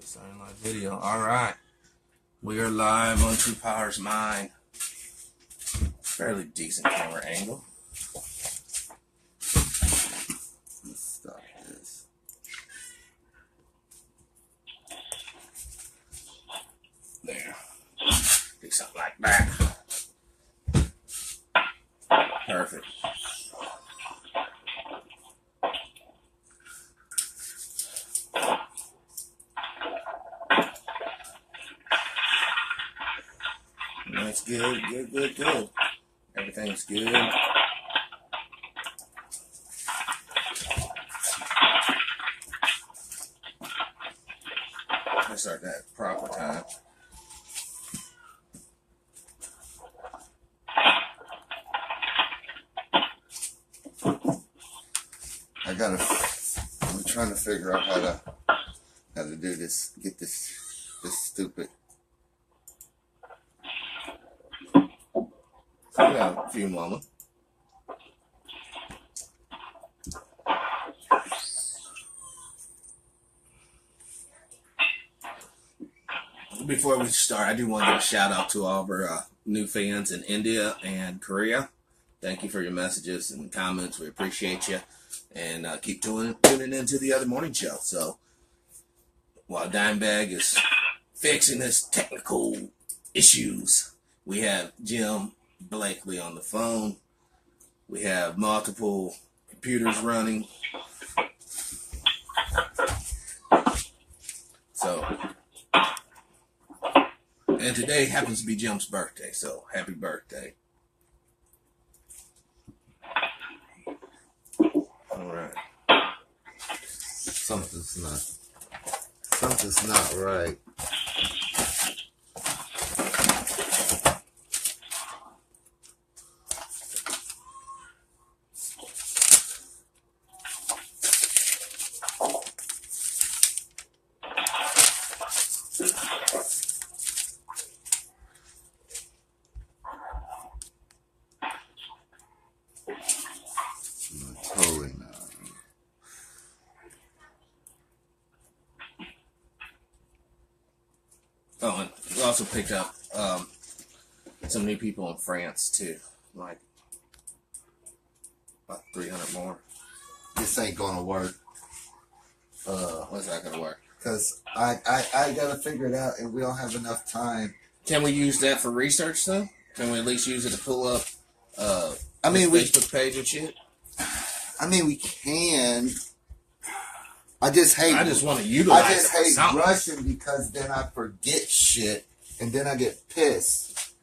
Starting live video. All right, we are live on True Power's Mind. Fairly decent camera angle. Let's stop this. There. Do something like that. Perfect. That's good, good. Everything's good. Let's start that proper time. I'm trying to figure out how to do this, get this stupid. We got a few moments. Before we start, I do want to give a shout out to all of our new fans in India and Korea. Thank you for your messages and comments. We appreciate you. And keep tuning into the other morning show. So while Dimebag is fixing his technical issues, we have Jim Blakely on the phone. We have multiple computers running. So, and today happens to be Jim's birthday, so happy birthday. All right. Something's not right. Totally not. Oh, and we also picked up some new people in France too, like about 300 more. This ain't gonna work. When's that gonna work? Cause I gotta figure it out, and we don't have enough time. Can we use that for research though? Can we at least use it to pull up Facebook page and shit? We can. I just want to utilize I it just for hate something. rushing because then I forget shit, and then I get pissed.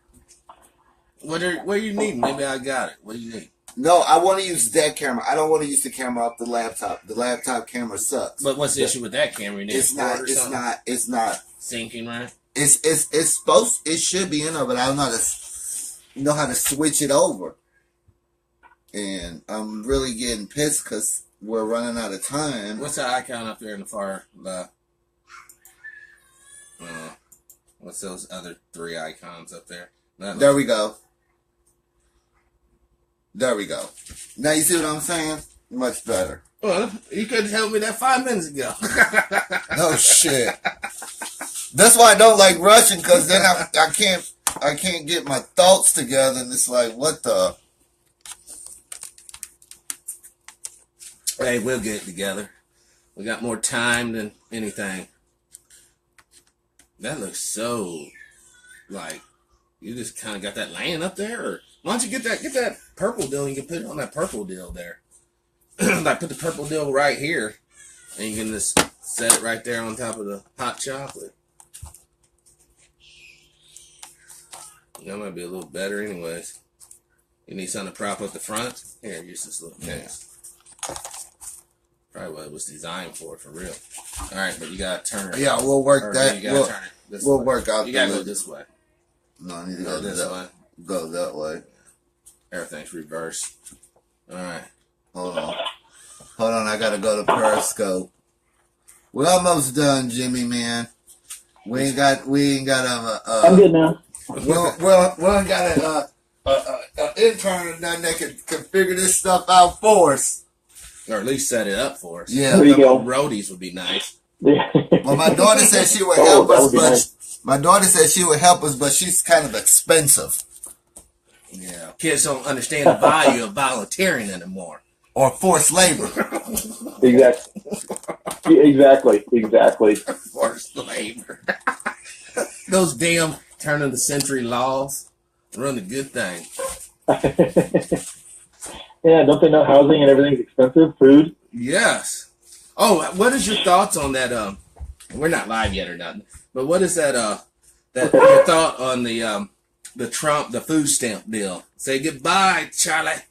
What do you need? Maybe I got it. What do you need? No, I want to use that camera. I don't want to use the camera off the laptop. The laptop camera sucks. But what's the issue with that camera? You need It's not syncing, right? It should be in there, but I don't know how to switch it over. And I'm really getting pissed because we're running out of time. What's the icon up there in the far left? What's those other three icons up there? There we go. There we go. Now you see what I'm saying? Much better. Well, you could have told me that 5 minutes ago. No shit. That's why I don't like rushing, because then I can't get my thoughts together, and it's like, what the? Hey, we'll get it together. We got more time than anything. That looks so, like, you just kind of got that laying up there, or why don't you get that purple deal and you can put it on that purple deal there. Like, put the purple deal right here, and you can just set it right there on top of the hot chocolate. That might be a little better anyways. You need something to prop up the front? Here, use this little case. Probably what it was designed for real. All right, but you gotta turn it. Yeah, we'll work that. You gotta turn it this way. We'll work out. You gotta go this way. No, I need to go this way. Go that way. Everything's reversed. All right. Hold on. I gotta go to Periscope. We're almost done, Jimmy, man. We ain't got I'm good now. we ain't got an intern or nothing that can figure this stuff out for us. Or at least set it up for us. Yeah. There you go. Roadies would be nice. Well, my daughter said she would help us, but my daughter said she would help us, but she's kind of expensive. Yeah, kids don't understand the value of volunteering anymore. Or forced labor. Exactly. Forced labor. Those damn turn of the century laws run a good thing. Yeah, don't they know housing and everything's expensive? Food? Yes. Oh, what is your thoughts on that? We're not live yet or nothing, but what is that? Your thought on the Trump, the food stamp deal? Say goodbye, Charlie.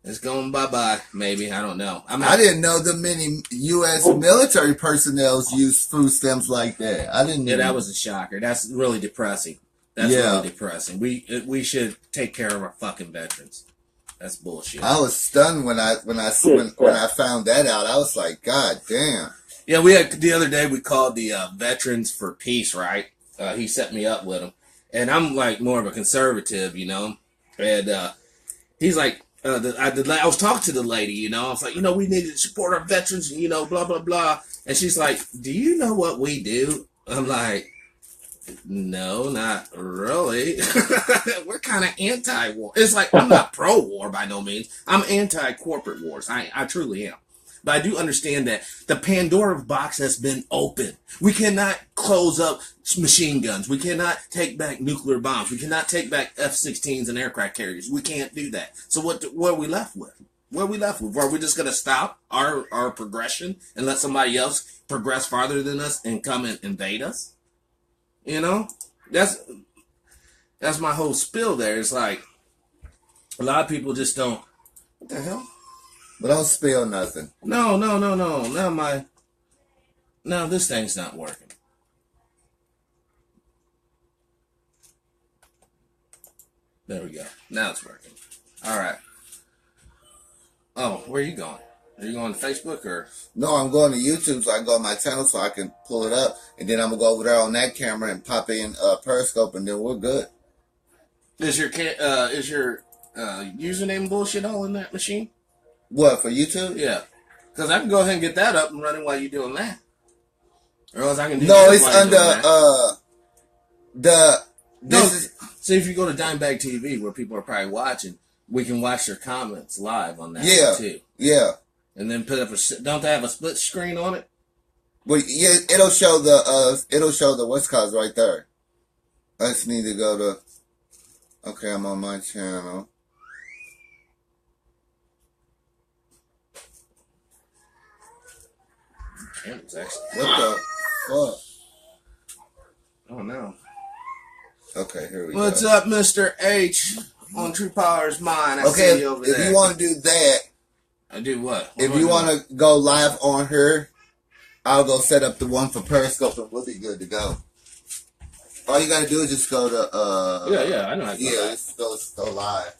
It's going bye-bye, maybe. I don't know. I didn't know that many U.S. military personnel use food stamps like that. I didn't know. Yeah, that was a shocker. That's really depressing. That's really depressing. We should take care of our fucking veterans. That's bullshit. I was stunned when I found that out. I was like, God damn. Yeah, we had the other day. We called the Veterans for Peace. Right? He set me up with him, and I'm like more of a conservative, you know. And he's like, I was talking to the lady, you know. I was like, you know, we need to support our veterans, you know, blah blah blah. And she's like, do you know what we do? I'm like, no, not really. We're kind of anti-war. It's like, I'm not pro-war by no means. I'm anti-corporate wars. I truly am. But I do understand that the Pandora box has been opened. We cannot close up machine guns. We cannot take back nuclear bombs. We cannot take back F-16s and aircraft carriers. We can't do that. So what are we left with? What are we left with? Are we just going to stop our progression and let somebody else progress farther than us and come and invade us? You know? That's my whole spiel there. It's like, a lot of people just don't, what the hell? But don't spill nothing. No. Now this thing's not working. There we go. Now it's working. All right. Oh, where are you going? Are you going to Facebook or? No, I'm going to YouTube, so I can go on my channel so I can pull it up, and then I'm gonna go over there on that camera and pop in Periscope, and then we're good. Is your username bullshit all in that machine? What, for YouTube? Yeah. Because I can go ahead and get that up and running while you're doing that. Or else I can do No, this it's while you're doing that. See, if you go to Dimebag TV, where people are probably watching, we can watch their comments live on that one too. Yeah. And then put up don't they have a split screen on it? Well, yeah, it'll show the what's called right there. I just need to go to, okay, I'm on my channel. What the fuck? Oh no. Okay, here we go. What's up, Mr. H on True Power's Mind? Okay, if you want to do that, I do what? If you want to go live on her, I'll go set up the one for Periscope and we'll be good to go. All you got to do is just go to yeah, I know how to go live. Just go live.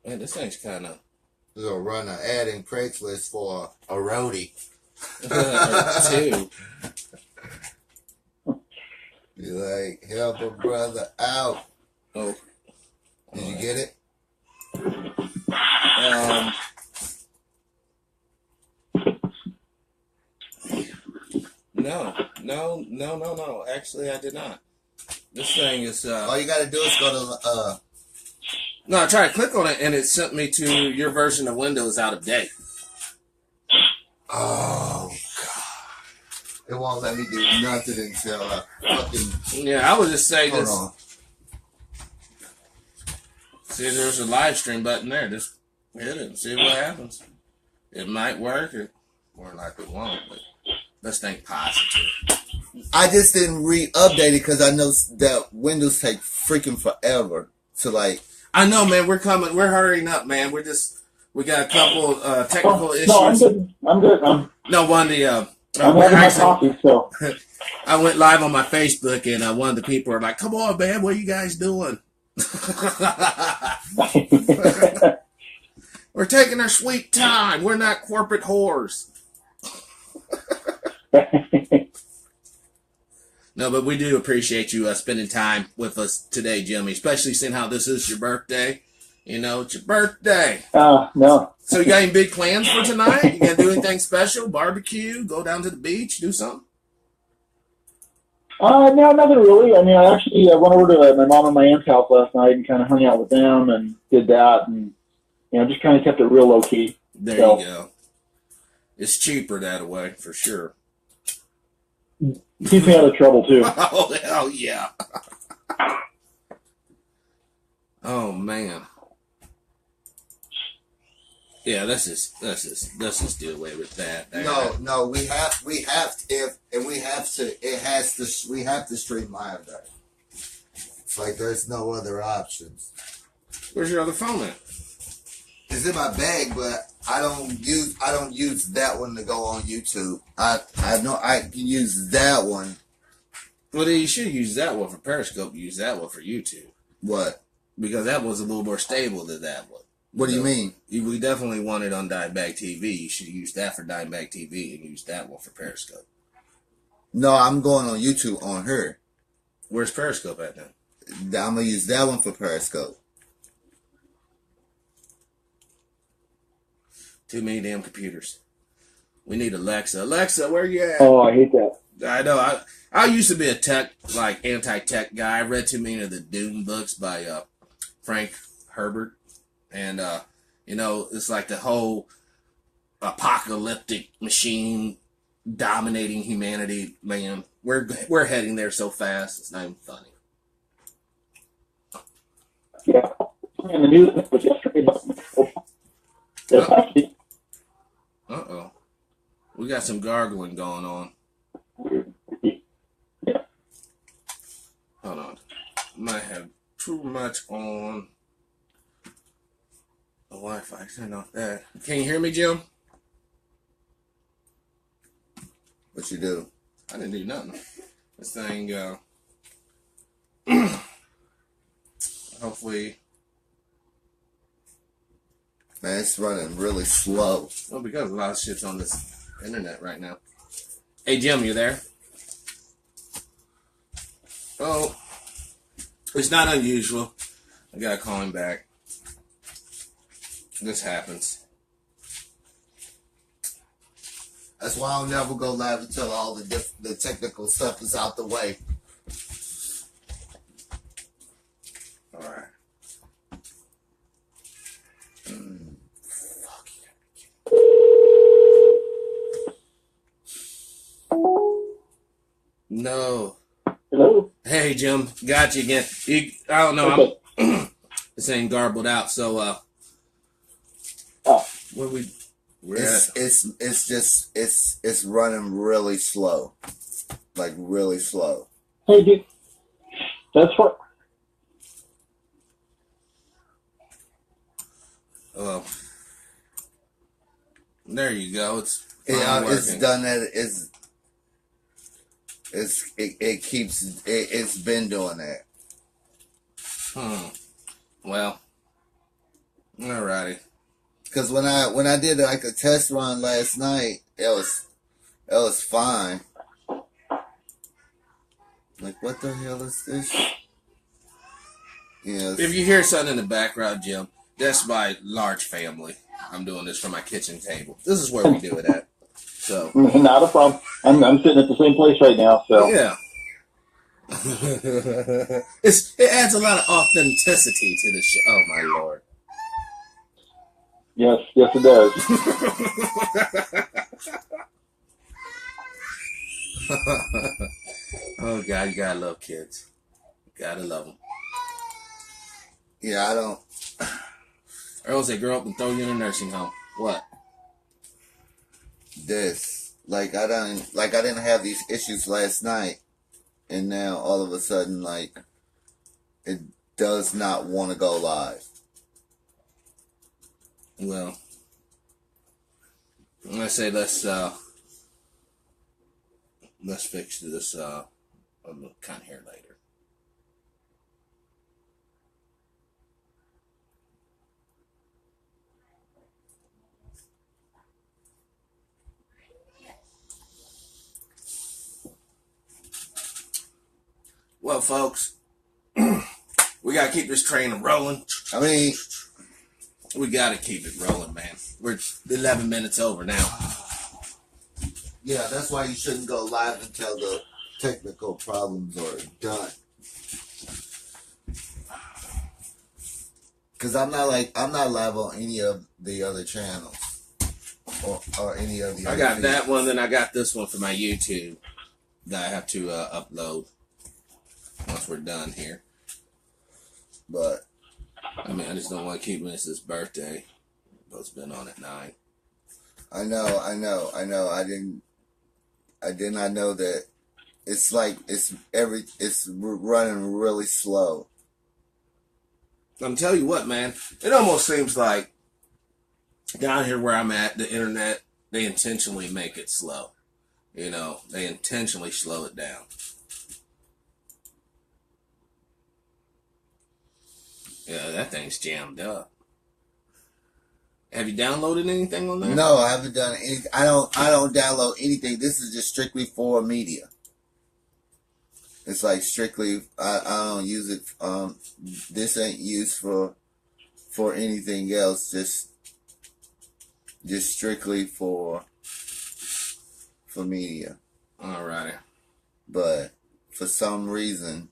Man, this thing's kind of. We're gonna run an ad in Craigslist for a roadie. Two. Be like, help a brother out. Oh. Did you get it? No. Actually, I did not. This thing is. All you gotta do is go to. No, I tried to click on it and it sent me to your version of Windows out of date. Oh God! It won't let me do nothing until I fucking. Yeah, I would just say Hold this. on. See, there's a live stream button there. Just hit it and see what happens. It might work, or more likely it won't. But let's think positive. I just didn't re-update it because I know that Windows take freaking forever to like. I know, man. We're coming. We're hurrying up, man. We got a couple technical issues. No, I'm good. No, one of the. I'm having my coffee, so. I went live on my Facebook, and one of the people are like, "Come on, man, what are you guys doing?" We're taking our sweet time. We're not corporate whores. No, but we do appreciate you spending time with us today, Jimmy, especially seeing how this is your birthday. You know, it's your birthday. No. So you got any big plans for tonight? You gonna do anything special? Barbecue? Go down to the beach? Do something? No, nothing really. I mean, I actually went over to my mom and my aunt's house last night and kind of hung out with them and did that, and just kind of kept it real low key. There So, you go. It's cheaper that way for sure. keeps me out of trouble too. Oh hell yeah! Oh man. Yeah, let's just do away with that. No, we have to stream live there. It's like there's no other options. Where's your other phone at? It's in my bag, but I don't use that one to go on YouTube. I know I can use that one. Well, then you should use that one for Periscope. Use that one for YouTube. What? Because that one's a little more stable than that one. What do you mean? We definitely want it on Dimebag TV. You should use that for Dimebag TV and use that one for Periscope. No, I'm going on YouTube on her. Where's Periscope at then? I'm gonna use that one for Periscope. Too many damn computers. We need Alexa. Alexa, where you at? Oh, I hate that. I know. I used to be a anti-tech guy. I read too many of the Dune books by Frank Herbert. And, it's like the whole apocalyptic machine dominating humanity, man. We're heading there so fast, it's not even funny. Yeah. And the news was yesterday. Uh-oh. We got some gargling going on. Yeah. Hold on. Might have too much on the Wi-Fi. Turn off that. Can you hear me, Jim? What you do? I didn't do nothing. This thing, hopefully. Man, it's running really slow. Well, because a lot of shit's on this internet right now. Hey, Jim, you there? Oh, it's not unusual. I gotta call him back. This happens. That's why I'll never go live until all the technical stuff is out the way. All right. No. Hello? Hey, Jim. Got you again. I don't know. Okay. I'm this ain't garbled out. So, we're at. It's running really slow. Like really slow. Hey, dude. That's what. There you go. It's It's done that. It's been doing that. Well, alrighty. Because when I did like a test run last night, it was fine. Like, what the hell is this? Yes. If you hear something in the background, Jim, that's my large family. I'm doing this from my kitchen table. This is where we do it at. So Not a problem. I'm sitting at the same place right now, so. yeah. It adds a lot of authenticity to the show. Oh my lord. Yes, it does. Oh God, you gotta love kids. You gotta love them. Yeah, I don't. Or else they grow up and throw you in a nursing home. What? This like I didn't have these issues last night, and now all of a sudden like it does not want to go live. Well, I say let's fix this kind of here later. Well, folks, we got to keep this train rolling. I mean, we got to keep it rolling, man. We're 11 minutes over now. yeah, that's why you shouldn't go live until the technical problems are done. Because I'm not live on any of the other channels or any of the I other got videos. that one, then I got this one for my YouTube that I have to upload once we're done here. But I mean, I just don't want to keep missing his birthday. Both been on at 9. I know. I did not know that. It's like it's running really slow. I'm telling you what, man. It almost seems like down here where I'm at, the internet, they intentionally make it slow. You know, they intentionally slow it down. Yeah, that thing's jammed up. Have you downloaded anything on there? No, I haven't done anything. I don't download anything. This is just strictly for media. It's like strictly. I don't use it. This ain't used for anything else. Just strictly for media. Alrighty. But for some reason,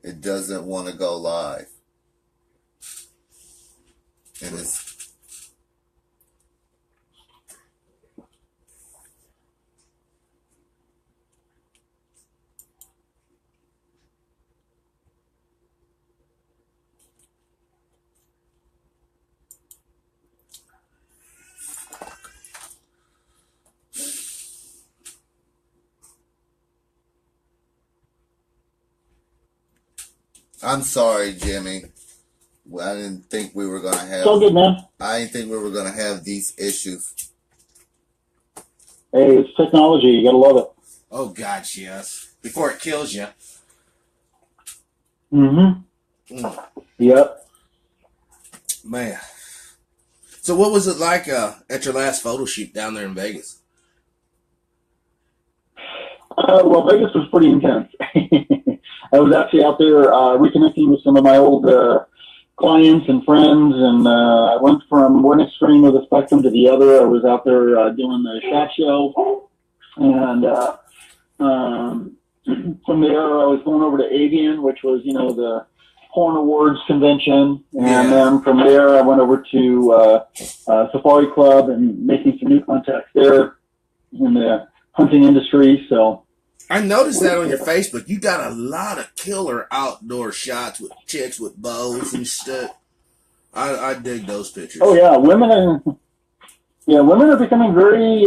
it doesn't want to go live, and it's. I'm sorry, Jimmy. I didn't think we were gonna have. It's all good, man. I didn't think we were gonna have these issues. Hey, it's technology. You gotta love it. Oh, God, yes. Before it kills you. Mm-hmm. Mm. Yep. Man. So what was it like at your last photo shoot down there in Vegas? Well, Vegas was pretty intense. I was actually out there reconnecting with some of my old clients and friends, and I went from one extreme of the spectrum to the other. I was out there doing the SHOT Show, and from there I was going over to Avian, which was, the Porn Awards convention, and then from there I went over to Safari Club and making some new contacts there in the hunting industry. So I noticed that on your Facebook. You got a lot of killer outdoor shots with chicks with bows and stuff. I dig those pictures. oh yeah, women are becoming very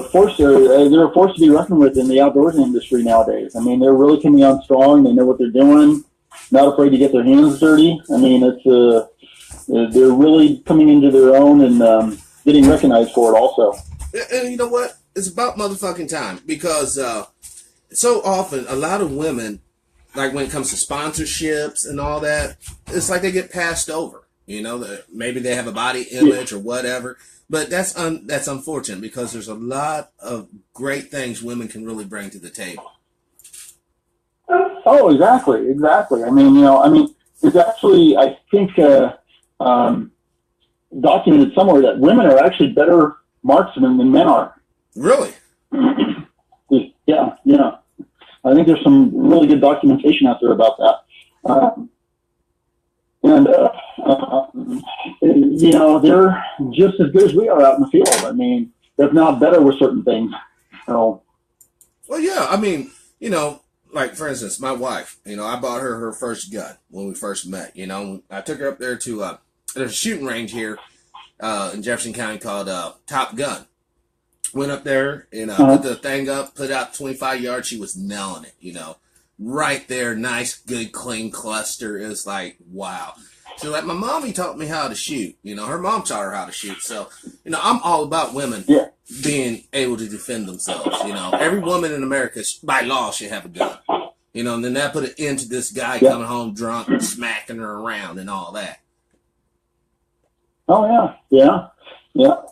forced. They're a force to be reckoned with in the outdoors industry nowadays. I mean, they're really coming on strong. They know what they're doing. Not afraid to get their hands dirty. I mean, they're really coming into their own and getting recognized for it also. And you know what? It's about motherfucking time, because so often a lot of women, like when it comes to sponsorships and all that, it's like they get passed over. Maybe they have a body image or whatever, but that's unfortunate, because there's a lot of great things women can really bring to the table. Oh, exactly. I mean, it's actually, I think, documented somewhere that women are actually better marksmen than men are. Really? Yeah. I think there's some really good documentation out there about that. They're just as good as we are out in the field. I mean, if not better with certain things. So. Well, yeah. I mean, like, for instance, my wife, I bought her first gun when we first met. I took her up there to there's a shooting range here in Jefferson County called Top Gun. Went up there and put the thing up, put out 25 yards. She was nailing it, right there. Nice, good, clean cluster. It was like, wow. So, like, my mommy taught me how to shoot. Her mom taught her how to shoot. So, I'm all about women being able to defend themselves. Every woman in America, by law, should have a gun. And then that put an end to this guy coming home drunk and smacking her around and all that. Oh, yeah. No,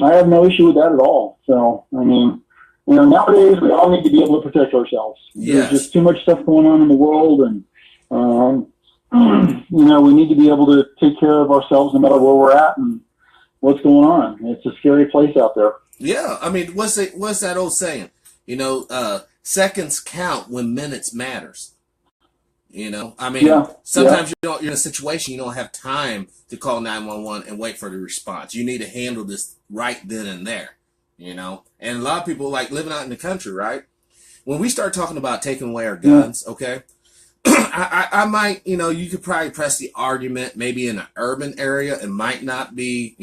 I have no issue with that at all. So, I mean, nowadays we all need to be able to protect ourselves. Yes. There's just too much stuff going on in the world, and we need to be able to take care of ourselves no matter where we're at and what's going on. It's a scary place out there. Yeah, I mean, what's that old saying? Seconds count when minutes matters. I mean, sometimes you're in a situation you don't have time to call 911 and wait for the response. You need to handle this right then and there. And a lot of people like living out in the country, right? When we start talking about taking away our guns, okay, I might, you could probably press the argument maybe in an urban area. It might not be,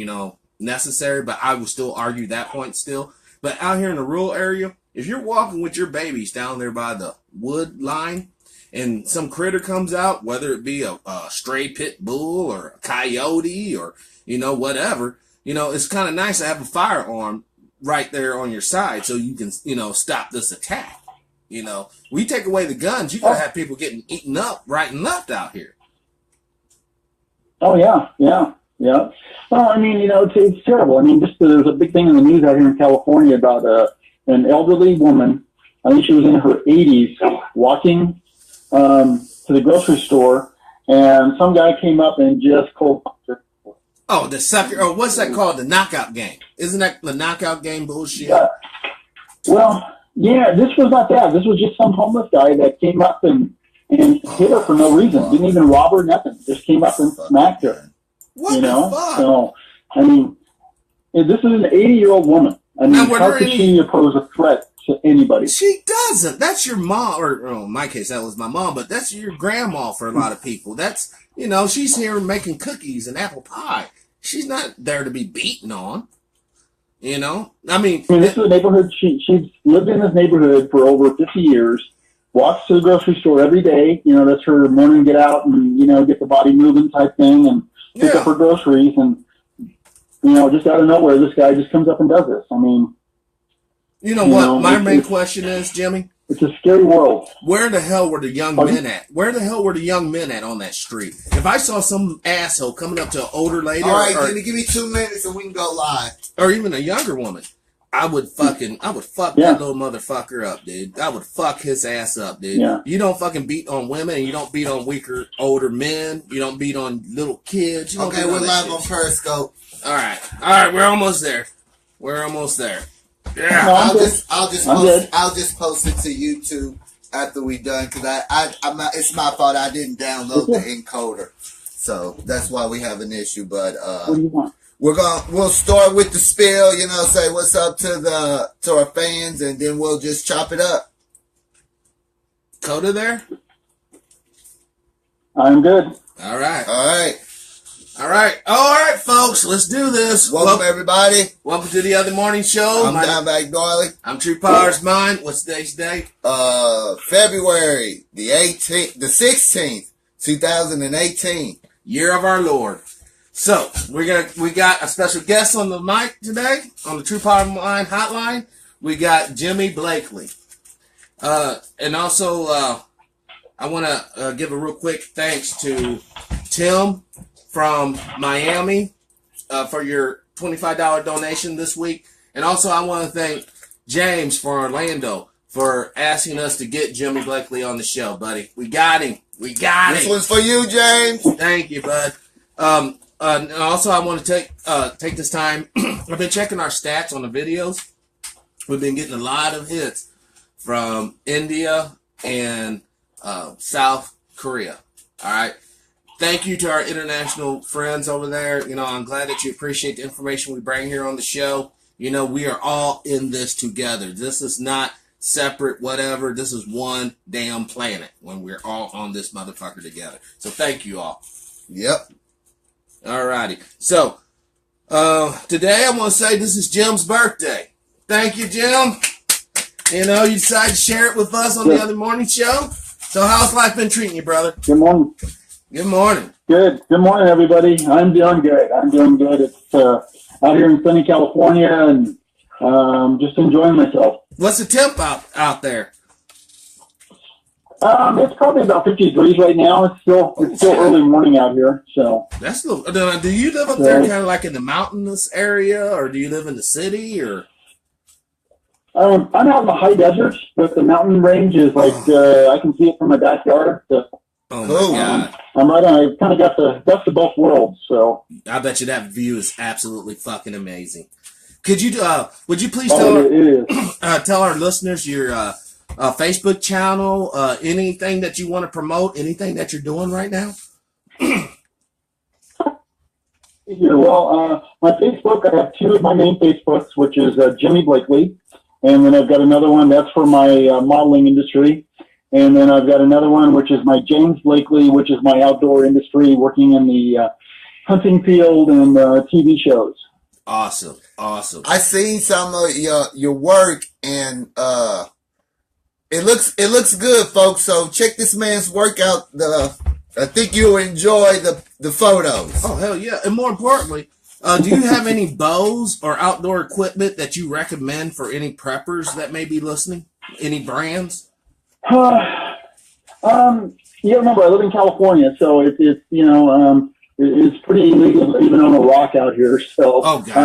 necessary, but I would still argue that point still. But out here in the rural area, if you're walking with your babies down there by the wood line and some critter comes out, whether it be a stray pit bull or a coyote or, whatever, it's kind of nice to have a firearm right there on your side so you can, stop this attack. We take away the guns, you're going to have people getting eaten up right and left out here. Oh, yeah. Well, I mean, it's terrible. I mean, there's a big thing in the news out here in California about an elderly woman. I think she was in her 80s, walking to the grocery store, and some guy came up and just cold punched her. Oh, the sucker! Oh, what's that called? The knockout game? Isn't that the knockout game bullshit? Yeah. Well, yeah, this was not that. This was just some homeless guy that came up and hit her for no reason. Didn't even rob her, nothing. Just came up and smacked her. What the fuck? So, I mean, this is an 80-year-old woman. I mean, how could she pose a threat to anybody? She doesn't. That's your mom, or in my case, that was my mom, but that's your grandma for a lot of people. That's, she's here making cookies and apple pie. She's not there to be beaten on. I mean, this is a neighborhood. She's lived in this neighborhood for over 50 years. Walks to the grocery store every day. That's her morning get out and get the body moving type thing and pick up her groceries. And just out of nowhere, this guy just comes up and does this. I mean, what my main question is, Jimmy? It's a scary world. Where the hell were the young men at? Where the hell were the young men at on that street? If I saw some asshole coming up to an older lady, all right, give me 2 minutes and we can go live, or even a younger woman, I would fuck that little motherfucker up, dude. I would fuck his ass up, dude. Yeah. You don't fucking beat on women, and you don't beat on weaker older men. You don't beat on little kids. Okay, we're live on Periscope. All right, we're almost there. Yeah, No, I'll just post it to YouTube after we're done because it's my fault I didn't download the encoder, so that's why we have an issue. But what do you want? we'll start with the spill. Say what's up to our fans, and then we'll just chop it up. Coda there. I'm good. All right. All right, folks, let's do this. Welcome everybody. Welcome to the Other Morning Show. I'm Downback Darley. I'm True Powers Mine. What's today's date? February the 16th, 2018. Year of our Lord. So we got a special guest on the mic today on the True Power Mine hotline. We got Jimmy Blakely, and also I want to give a real quick thanks to Tim from Miami for your $25 donation this week. And also I want to thank James from Orlando for asking us to get Jimmy Blakely on the show, buddy. We got him. This one's for you, James. Thank you, bud. And also I want to take this time. I've been checking our stats on the videos. We've been getting a lot of hits from India and South Korea. All right. Thank you to our international friends over there. I'm glad that you appreciate the information we bring here on the show. We are all in this together. This is not separate, whatever. This is one damn planet when we're all on this motherfucker together. So thank you all. Yep. All righty. So today I want to say this is Jim's birthday. Thank you, Jim. You decided to share it with us on the Other Morning Show. So how's life been treating you, brother? Good morning. Good morning. Good morning, everybody. I'm doing good. It's out here in sunny California and just enjoying myself. What's the temp out there? It's probably about 50 degrees right now. It's still early morning out here. So that's do you live up there kind of like in the mountainous area, or do you live in the city, or? I'm out in the high desert, but the mountain range is like I can see it from my backyard. So, Oh Cool. my God! I'm right on. I kind of got the best of both worlds. So I bet you that view is absolutely fucking amazing. Could you would you please it is. tell our listeners your Facebook channel, anything that you want to promote, anything that you're doing right now? Here, well, my Facebook, I have two of my main Facebooks, which is Jimmy Blakely, and then I've got another one that's for my modeling industry, and then I've got another one which is my James Blakely, which is my outdoor industry, working in the hunting field and TV shows. Awesome, awesome. I seen some of your work, and it looks good, folks. So check this man's work out. I think you'll enjoy the photos. Oh hell yeah! And more importantly, do you have any bows or outdoor equipment that you recommend for any preppers that may be listening? Any brands? You remember I live in California, so it's it's pretty illegal even on a rock out here. So Oh gosh.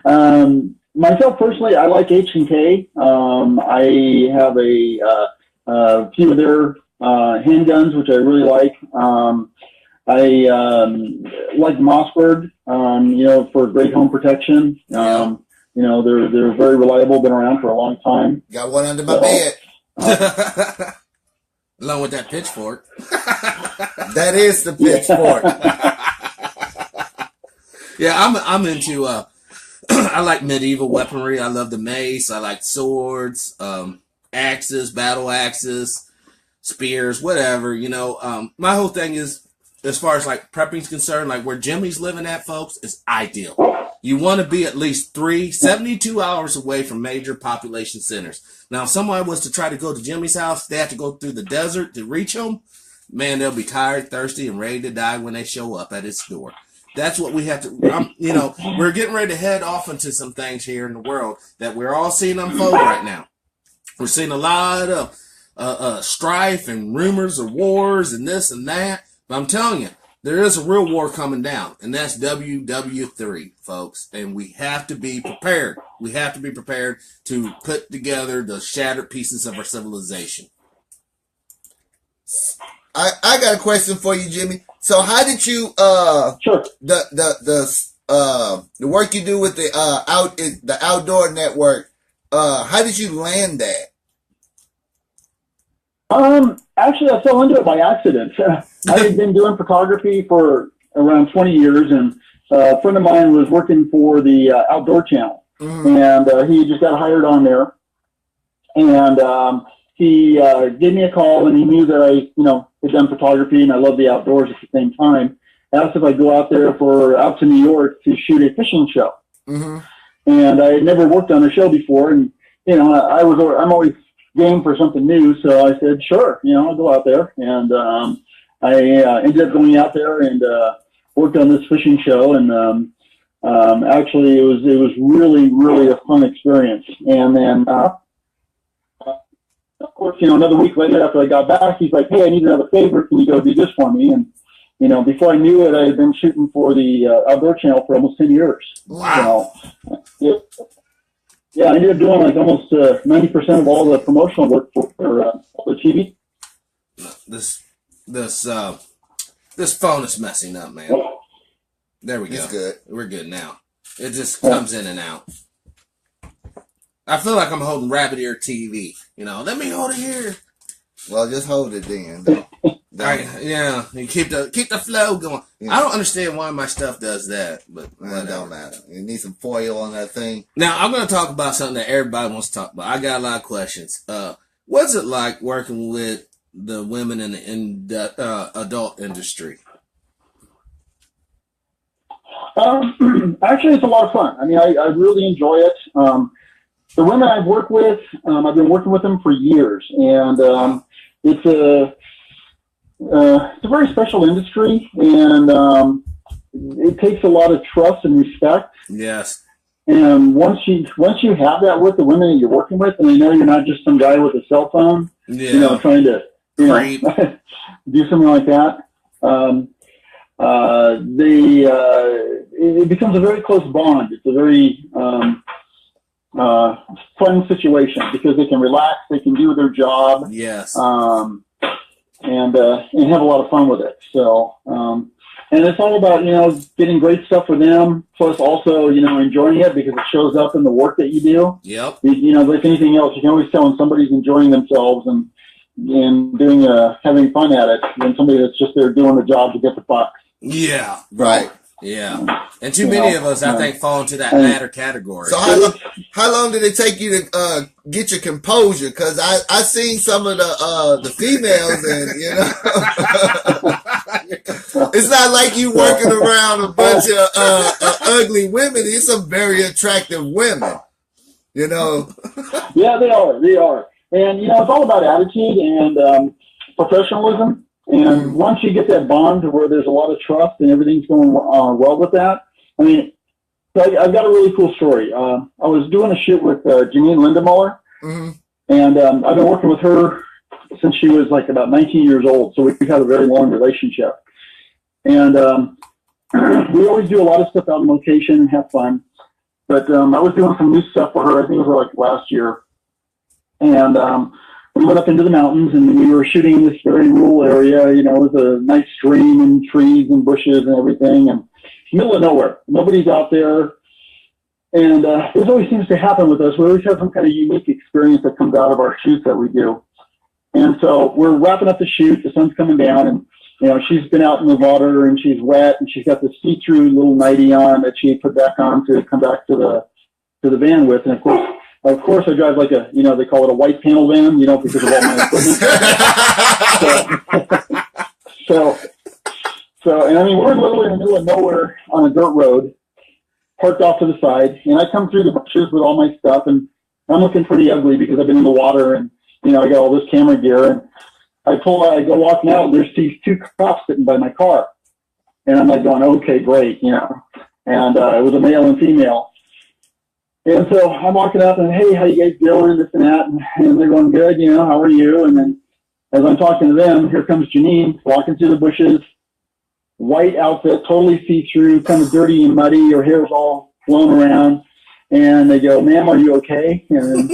I myself personally, I like H&K. I have a few of their handguns, which I really like. I like Mossberg, for great home protection. They're very reliable, been around for a long time. Got one under my bed. Along with that pitchfork. That is the pitchfork. Yeah, I'm into I like medieval weaponry. I love the mace. I like swords, axes, battle axes, spears, whatever. My whole thing is, as far as like prepping's concerned, like where Jimmy's living at, folks, is ideal. You want to be at least 72 hours away from major population centers. Now, if someone was to try to go to Jimmy's house, they have to go through the desert to reach him. Man, they'll be tired, thirsty, and ready to die when they show up at his door. That's what we have to, we're getting ready to head off into some things here in the world that we're all seeing unfold right now. We're seeing a lot of strife and rumors of wars and this and that. But I'm telling you, there is a real war coming down, and that's WW3, folks. And we have to be prepared. We have to be prepared to put together the shattered pieces of our civilization. I got a question for you, Jimmy. So how did you Sure. the work you do with the outdoor network, how did you land that? Actually, I fell into it by accident. I had been doing photography for around 20 years, and a friend of mine was working for the Outdoor Channel, and he just got hired on there. And he gave me a call, and he knew that I, had done photography, and I love the outdoors at the same time. Asked if I'd go out to New York to shoot a fishing show. And I had never worked on a show before, and I'm always game for something new, so I said, sure, I'll go out there. And I ended up going out there and worked on this fishing show, and actually it was really, really a fun experience. And then of course, another week later after I got back, he's like, hey, I need another favor, can you go do this for me? And before I knew it, I had been shooting for the Outdoor Channel for almost 10 years. Wow. So, yeah, I ended up doing like almost 90% of all the promotional work for the TV. This phone is messing up, man. There we go. It's good. We're good now. It just comes in and out. I feel like I'm holding rabbit ear TV. Let me hold it here. Well, just hold it then. Yeah, you keep the flow going. Yeah. I don't understand why my stuff does that, but it don't matter. You need some foil on that thing. Now I'm going to talk about something that everybody wants to talk about. I got a lot of questions. What's it like working with the women in the adult industry? Actually, it's a lot of fun. I mean, I really enjoy it. The women I've worked with, I've been working with them for years, and it's a very special industry, and it takes a lot of trust and respect. Yes. And once you have that with the women that you're working with, and they know you're not just some guy with a cell phone, trying to do something like that, it becomes a very close bond. It's a very fun situation because they can relax, they can do their job, Yes. and have a lot of fun with it. So, and it's all about, getting great stuff for them, plus also, enjoying it because it shows up in the work that you do. Yep. Like anything else, you can always tell when somebody's enjoying themselves and doing, having fun at it than somebody that's just there doing the job to get the bucks. Yeah. Right. Yeah. And too many of us, I think, fall into that latter category. So how long did it take you to get your composure? Because I seen some of the females, and it's not like you working around a bunch of ugly women. It's some very attractive women. Yeah, they are. And it's all about attitude and professionalism. And once you get that bond to where there's a lot of trust and everything's going well with that, I mean, I've got a really cool story. I was doing a shoot with Janine Lindemuller, mm-hmm. and I've been working with her since she was like about 19 years old. So we've had a very long relationship. And we always do a lot of stuff out on location and have fun. But I was doing some new stuff for her. I think it was like last year. And we went up into the mountains and we were shooting in this very rural area, with a nice stream and trees and bushes and everything, and middle of nowhere. Nobody's out there. And this always seems to happen with us. We always have some kind of unique experience that comes out of our shoots that we do. And so we're wrapping up the shoot. The sun's coming down, and she's been out in the water and she's wet, and she's got this see-through little nightie on that she put back on to come back to the van with. And of course, I drive like a, they call it a white panel van, because of all my equipment. So, and I mean, we're literally in the middle of nowhere on a dirt road, parked off to the side, and I come through the bushes with all my stuff, and I'm looking pretty ugly because I've been in the water, and, I got all this camera gear, and I go walking out, and there's these two cops sitting by my car. And I'm like going, okay, great, and it was a male and female. And so I'm walking up and, hey, how you guys doing? This and that. And they're going, good, how are you? And then as I'm talking to them, here comes Janine walking through the bushes, white outfit, totally see-through, kind of dirty and muddy. Her hair's all blown around. And they go, ma'am, are you okay? And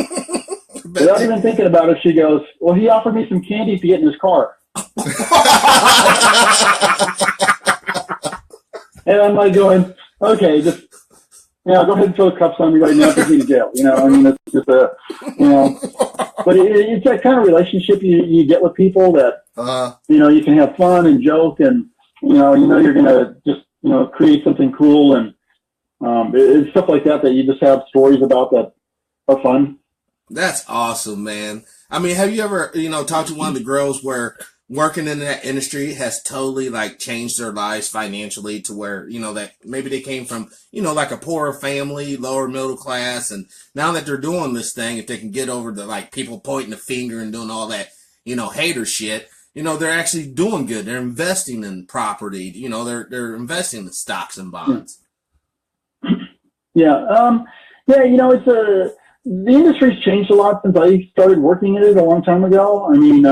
without even thinking about it, she goes, well, he offered me some candy to get in his car. And I'm like going, okay, just, go ahead and throw the cuffs on me right now, take me to jail. It's just but it's that kind of relationship you get with people that, you can have fun and joke and, you're going to just, create something cool. And it's stuff like that you just have stories about that are fun. That's awesome, man. I mean, have you ever, talked to one of the girls where working in that industry has totally changed their lives financially to where, that maybe they came from, like a poorer family, lower middle class. And now that they're doing this thing, if they can get over the people pointing the finger and doing all that, hater shit, they're actually doing good. They're investing in property, they're investing in stocks and bonds. Yeah. It's the industry's changed a lot since I started working in it a long time ago. I mean,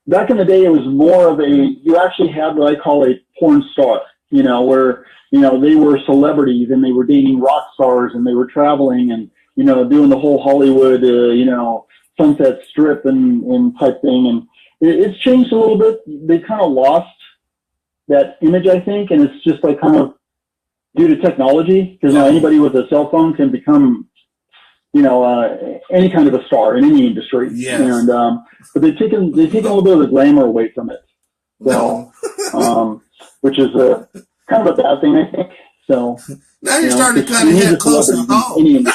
back in the day, it was more of you actually had what I call a porn star, where, they were celebrities and they were dating rock stars and they were traveling and, doing the whole Hollywood, Sunset Strip and type thing. And it's changed a little bit. They kind of lost that image, I think. And it's just kind of due to technology, because now anybody with a cell phone can become, any kind of a star in any industry. Yes. And, but they've taken a little bit of the glamour away from it. So, which is kind of a bad thing, I think. So now you're starting to kind of hit close to home.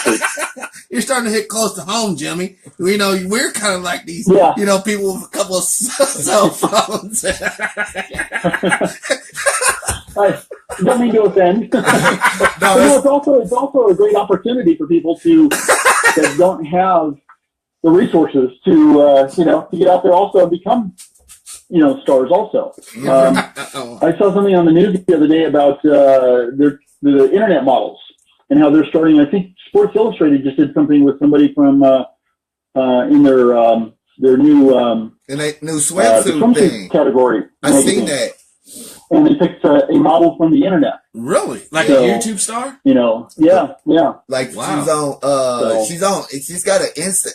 You're starting to hit close to home, Jimmy. We're kind of like these, people with a couple of cell phones. I don't mean to offend. It's also a great opportunity for people that don't have the resources to get out there also and become, stars also. I saw something on the news the other day about the internet models and how they're starting. I think Sports Illustrated just did something with somebody from in their new in a new swimsuit thing category. I seen that. and they picked a model from the internet. Really? Like So, a YouTube star? You know, yeah. Like Wow. she's got an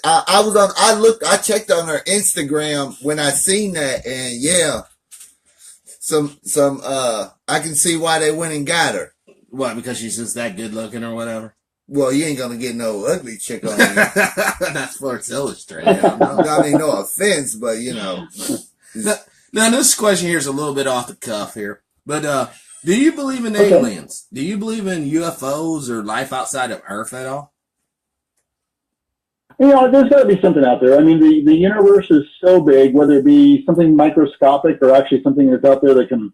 I checked on her Instagram when I seen that, and yeah, I can see why they went and got her. What, because she's just that good looking or whatever? Well, you ain't gonna get no ugly chick on you. Not Sports Illustrated. I mean, no offense, but you know. Now, this question here is a little bit off the cuff here, but do you believe in aliens? Do you believe in UFOs or life outside of Earth at all? You know, there's got to be something out there. I mean, the universe is so big, whether it be something microscopic or actually something that's out there that can,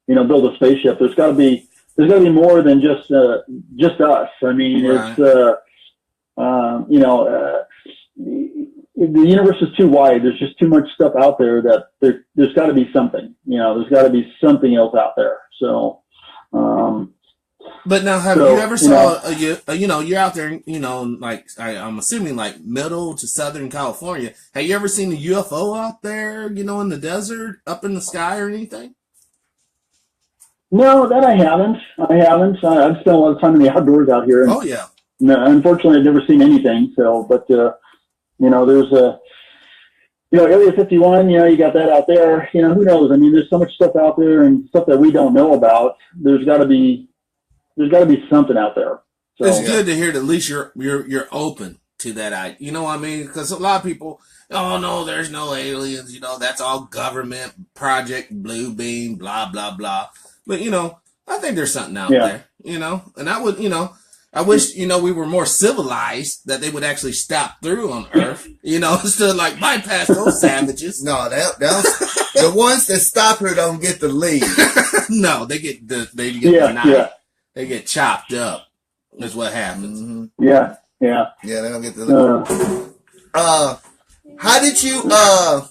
you know, build a spaceship. There's got to be more than just us. I mean, Right. it's you know, the universe is too wide. There's just too much stuff out there that there's got to be something. You know, there's got to be something else out there. So. But now, have you ever saw you know, you're out there, you know, like I'm assuming like middle to Southern California. Have you ever seen a UFO out there, you know, in the desert, up in the sky or anything? No, that I haven't. I've spent a lot of time in the outdoors out here. And, Oh yeah. no, unfortunately, I've never seen anything. So, but you know, there's you know, Area 51. You know, you got that out there. You know, who knows? I mean, there's so much stuff out there and stuff that we don't know about. There's got to be something out there. So, It's good to hear that at least you're open to that. You know what I mean? Because a lot of people, oh no, there's no aliens. You know, that's all government project, blue beam, blah blah blah. But you know, I think there's something out there. You know, and I would, you know, I wish, you know, we were more civilized, that they would actually stop through on Earth. You know, instead of like bypass those savages. No, the ones that stop her don't get the lead. No, they get denied. Yeah. They get chopped up. That's what happens. Mm-hmm. Yeah. Yeah, they don't get the lead. How did you I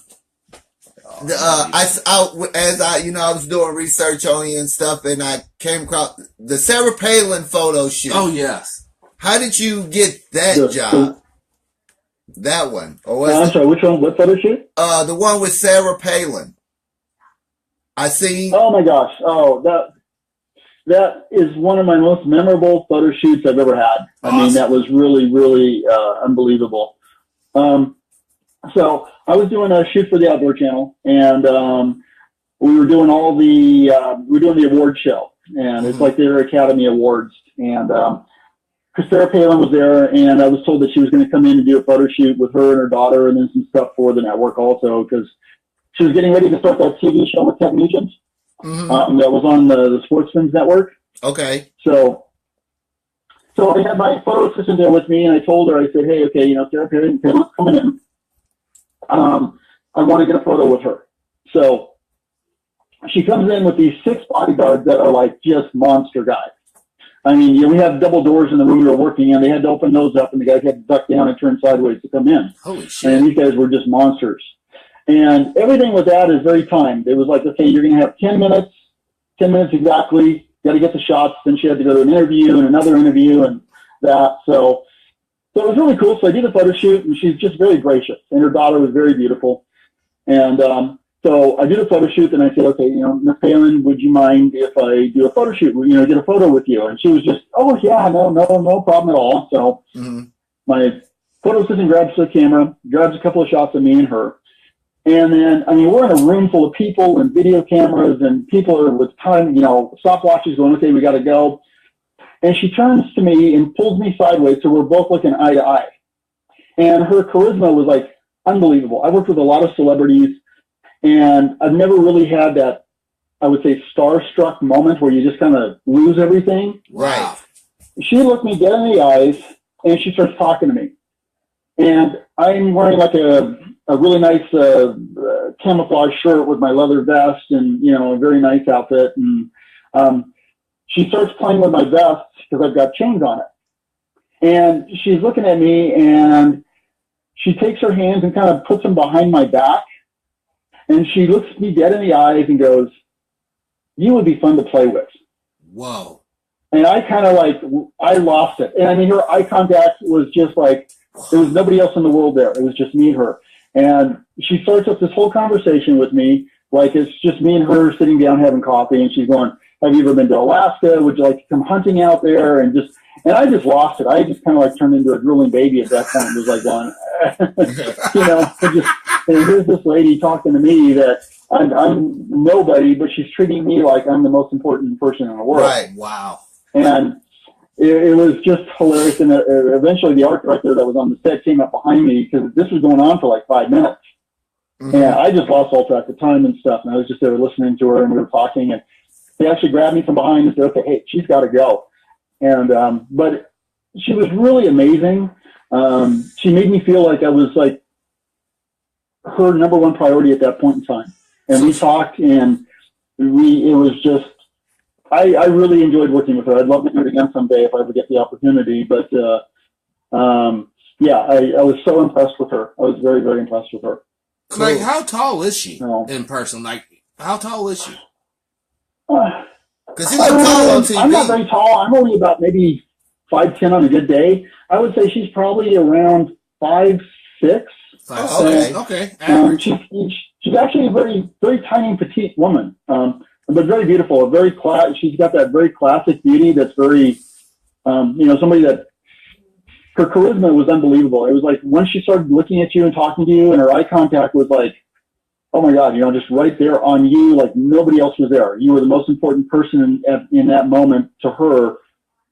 was doing research on you and stuff, and I came across the Sarah Palin photo shoot. Oh yes. How did you get that job? That one, or was I'm sorry, which one? What photo shoot? the one with Sarah Palin? I see. Oh my gosh! Oh, that is one of my most memorable photo shoots I've ever had. I mean, that was really, really unbelievable. So I was doing a shoot for the Outdoor Channel, and we were doing the award show, and it's like their Academy Awards. And Sarah Palin was there, and I was told that she was going to come in and do a photo shoot with her and her daughter, and then some stuff for the network also, because she was getting ready to start that TV show with Nugent. That was on the Sportsman's Network. Okay. So I had my photo assistant there with me, and I told her, I said, hey, okay, you know, Sarah Palin's coming in. I want to get a photo with her. So she comes in with these 6 bodyguards that are like just monster guys. I mean, you know, we have double doors in the room we were working in. They had to open those up, and the guys had to duck down and turn sideways to come in. Holy shit. And these guys were just monsters. And everything with that is very timed. It was like, okay, you're going to have 10 minutes exactly. Got to get the shots. Then she had to go to an interview and another interview and that. So it was really cool. So I did a photo shoot, and she's just very gracious. And her daughter was very beautiful. And so I did a photo shoot, and I said, okay, you know, Ms. Palin, would you mind if I do a photo shoot? You know, get a photo with you? And she was just, oh, yeah, no problem at all. So my photo assistant grabs the camera, grabs a couple of shots of me and her. And then, I mean, we're in a room full of people and video cameras, and people are with time, you know, stopwatches going, okay, we got to go. And she turns to me and pulls me sideways, so we're both looking eye to eye. And her charisma was like unbelievable. I worked with a lot of celebrities, and I've never really had that, I would say, starstruck moment where you just kind of lose everything. Wow. She looked me dead in the eyes, and she starts talking to me. And I'm wearing like a really nice camouflage shirt with my leather vest and, you know, a very nice outfit. And she starts playing with my vest because I've got chains on it. And she's looking at me, and she takes her hands and kind of puts them behind my back. And she looks me dead in the eyes and goes, you would be fun to play with. Whoa. And I kind of like, I lost it. And I mean, her eye contact was just like, there was nobody else in the world there. It was just me and her. And she starts up this whole conversation with me. Like, it's just me and her sitting down having coffee, and she's going, have you ever been to Alaska? Would you like to come hunting out there? And I just lost it. I just kind of like turned into a drooling baby at that point. It was like going, and here's this lady talking to me that I'm nobody, but she's treating me like I'm the most important person in the world. Right. Wow. And it was just hilarious. And eventually the art director that was on the set came up behind me because this was going on for like 5 minutes. Mm-hmm. And I just lost all track of time and stuff. And I was just there listening to her, and we were talking, and they actually grabbed me from behind and said, okay, hey, she's got to go. And, but she was really amazing. She made me feel like I was like her number one priority at that point in time. And we talked, and it was just, I really enjoyed working with her. I'd love to do it again someday if I ever get the opportunity. But, yeah, I was so impressed with her. I was very, very impressed with her. Cool. Like, how tall is she in person? Like, how tall is she? Because you look tall on TV. I'm not very tall. I'm only about maybe 5'10" on a good day. I would say she's probably around 5'6". Okay. She's actually a very, very tiny, petite woman, but very beautiful. She's got that very classic beauty that's very, somebody that her charisma was unbelievable. It was like when she started looking at you and talking to you, and her eye contact was like, oh my God, just right there on you, like nobody else was there. You were the most important person in that moment to her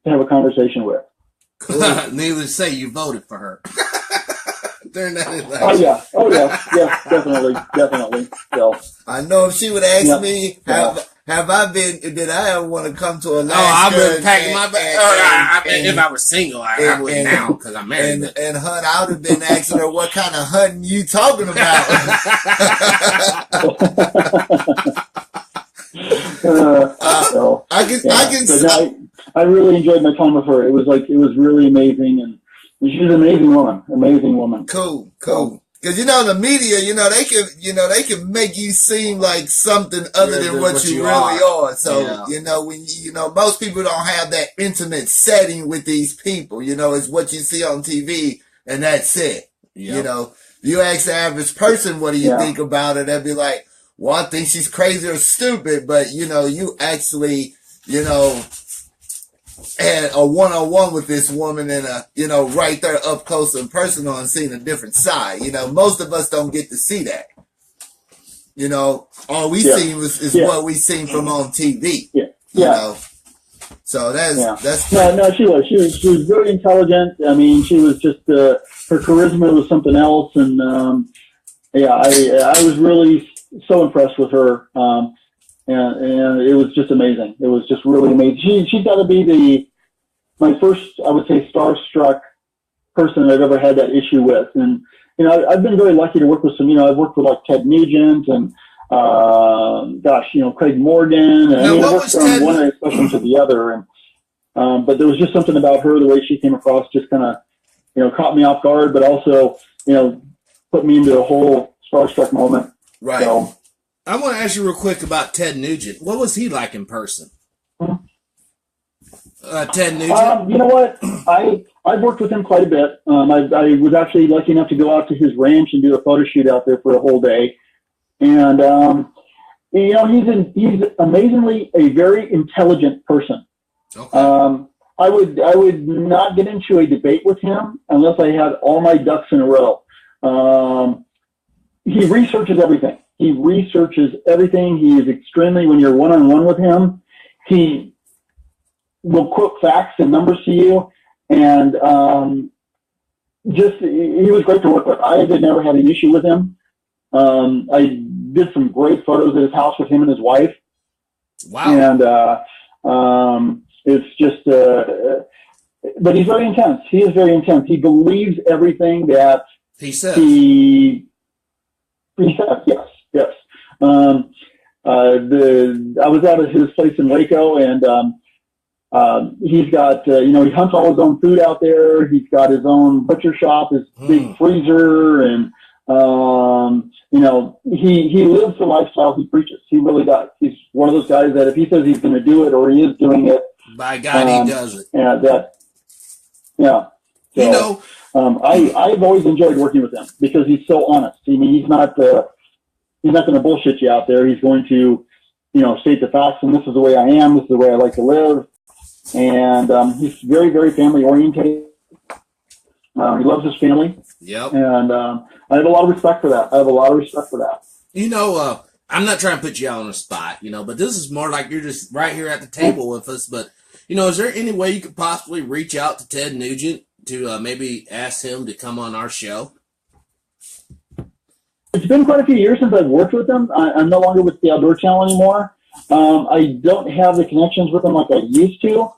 to have a conversation with. Cool. Needless to say, you voted for her. During that election. Oh yeah, definitely. So I know if she would ask me, did I ever want to come to Alaska? Oh, I've been packing my bag. If I was single, I would now because I'm married. And hunt, I would have been asking her, what kind of hunting you talking about? I really enjoyed my time with her. It was really amazing, and she's an amazing woman. Cool. Because the media, they can make you seem like something other than what you really are. So when most people don't have that intimate setting with these people. It's what you see on TV, and that's it. Yep. You ask the average person, what do you think about it? They'll be like, well, I think she's crazy or stupid. But you actually, had a one-on-one with this woman and right there up close and personal and seeing a different side. Most of us don't get to see that. All we see is what we seen from on TV. So that's no, she was very intelligent. I mean, she was just her charisma was something else, and I was really so impressed with her. And it was just amazing. It was just really amazing. She's got to be my first, I would say, starstruck person I've ever had that issue with. And, I've been very lucky to work with some, I've worked with like Ted Nugent and, Craig Morgan. And I worked from one expression to the other. And, but there was just something about her, the way she came across just kind of, caught me off guard, but also, put me into a whole starstruck moment. Right. So, I want to ask you real quick about Ted Nugent. What was he like in person? Ted Nugent? You know what? I've worked with him quite a bit. I was actually lucky enough to go out to his ranch and do a photo shoot out there for a whole day. And, he's amazingly a very intelligent person. Okay. I would not get into a debate with him unless I had all my ducks in a row. He researches everything. He researches everything. He is extremely, when you're one-on-one with him, he will quote facts and numbers to you. And he was great to work with. I had never had an issue with him. I did some great photos at his house with him and his wife. Wow. And it's just, but he's very intense. He is very intense. He believes everything that he says. He says, yes. I was out at his place in Waco, and he's got, he hunts all his own food out there. He's got his own butcher shop, his big freezer, and he lives the lifestyle he preaches. He really does. He's one of those guys that if he says he's going to do it or he is doing it, by God, he does it. So, I've always enjoyed working with him because he's so honest. I mean, he's not he's not going to bullshit you out there. He's going to, state the facts, and this is the way I am. This is the way I like to live. And he's very, very family oriented. He loves his family. Yep. And I have a lot of respect for that. I'm not trying to put you out on the spot, but this is more like you're just right here at the table with us. But, is there any way you could possibly reach out to Ted Nugent to maybe ask him to come on our show? It's been quite a few years since I've worked with him. I'm no longer with the Outdoor Channel anymore. I don't have the connections with him like I used to.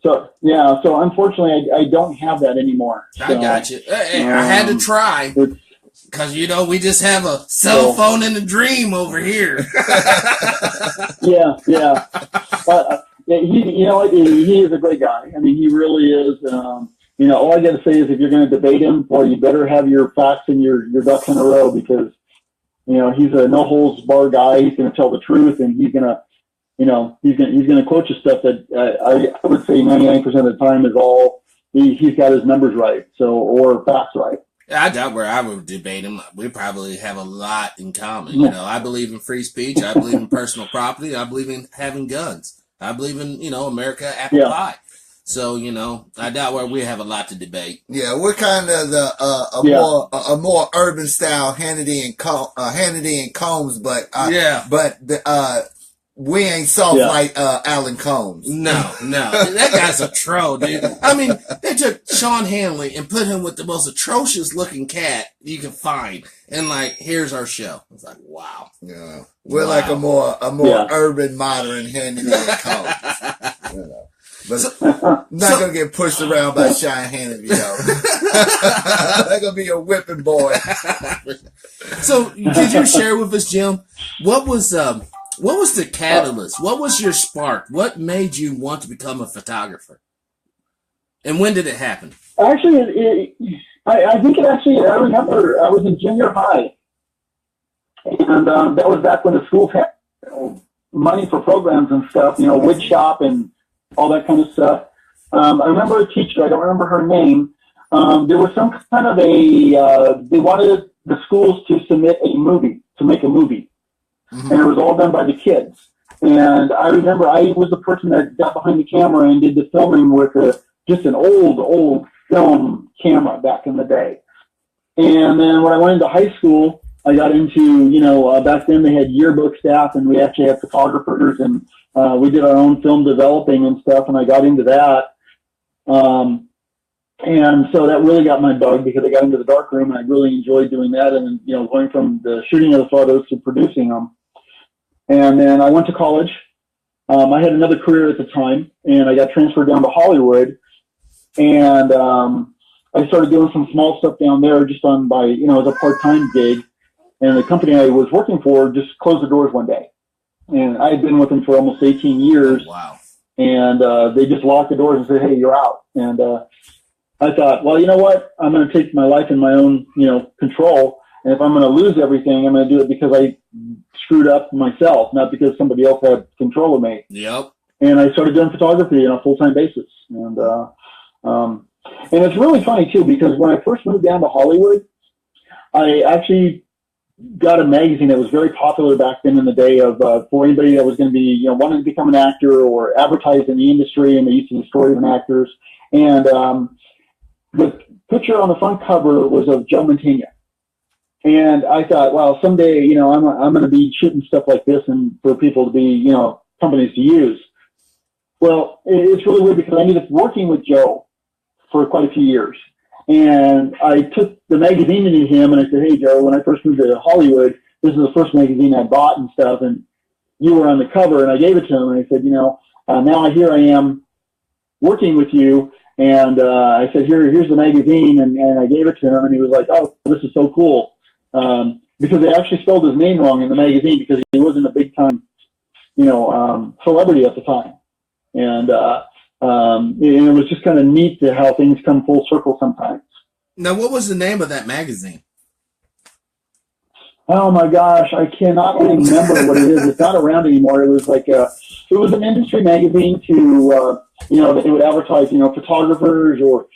So unfortunately, I don't have that anymore. So, I got you. Hey, I had to try. Because, we just have a cell phone in a dream over here. Yeah. He is a great guy. I mean, he really is. All I got to say is if you're going to debate him, boy, you better have your facts and your ducks in a row, because, he's a no holds barred guy. He's going to tell the truth, and he's going to, he's going to quote you stuff that I would say 99% of the time is all he's got his numbers right, or facts right. I doubt where I would debate him. We probably have a lot in common. Yeah. I believe in free speech. I believe in personal property. I believe in having guns. I believe in, America, apple pie. So, I doubt where we have a lot to debate. Yeah, we're kind of a more urban style Hannity and Combs, but we ain't soft like Alan Combs. No, that guy's a troll, dude. I mean, they took Sean Hanley and put him with the most atrocious looking cat you can find, and here's our show. It's like, wow. Yeah, we're like a more urban, modern Hannity and Combs. But not gonna get pushed around by Sean Hannity, They're gonna be a whipping boy. So, could you share with us, Jim, what was the catalyst? What was your spark? What made you want to become a photographer? And when did it happen? Actually, I think it actually, I remember I was in junior high. And that was back when the schools had money for programs and stuff, wood shop and all that kind of stuff. I remember a teacher, I don't remember her name. There was some kind of they wanted the schools to submit a movie, to make a movie. Mm-hmm. And it was all done by the kids. And I remember I was the person that got behind the camera and did the filming with just an old film camera back in the day. And then when I went into high school, I got into, back then they had yearbook staff, and we actually had photographers, and we did our own film developing and stuff, and I got into that. And so that really got my bug, because I got into the darkroom and I really enjoyed doing that, and going from the shooting of the photos to producing them. And then I went to college. I had another career at the time, and I got transferred down to Hollywood, and I started doing some small stuff down there just as a part-time gig. And the company I was working for just closed the doors one day. And I had been with them for almost 18 years. Oh, wow. And they just locked the doors and said, "Hey, you're out." And I thought, well, you know what? I'm going to take my life in my own, control. And if I'm going to lose everything, I'm going to do it because I screwed up myself, not because somebody else had control of me. Yep. And I started doing photography on a full-time basis. And it's really funny too, because when I first moved down to Hollywood, I actually got a magazine that was very popular back then in the day of for anybody that was going to be, wanting to become an actor or advertise in the industry, and they used to do storyline actors. And the picture on the front cover was of Joe Mantegna. And I thought, well, someday, I'm going to be shooting stuff like this and for people to be, companies to use. Well, it's really weird, because I ended up working with Joe for quite a few years. And I took the magazine into him and I said, "Hey, Joe, when I first moved to Hollywood, this is the first magazine I bought and stuff, and you were on the cover." And I gave it to him, and I said, now here I am working with you. And I said, here's the magazine. And I gave it to him, and he was like, "Oh, this is so cool." Because they actually spelled his name wrong in the magazine, because he wasn't a big time, celebrity at the time. And it was just kind of neat to how things come full circle sometimes. Now, what was the name of that magazine? Oh my gosh, I cannot remember what it is. It's not around anymore. It was like it was an industry magazine to they would advertise photographers, or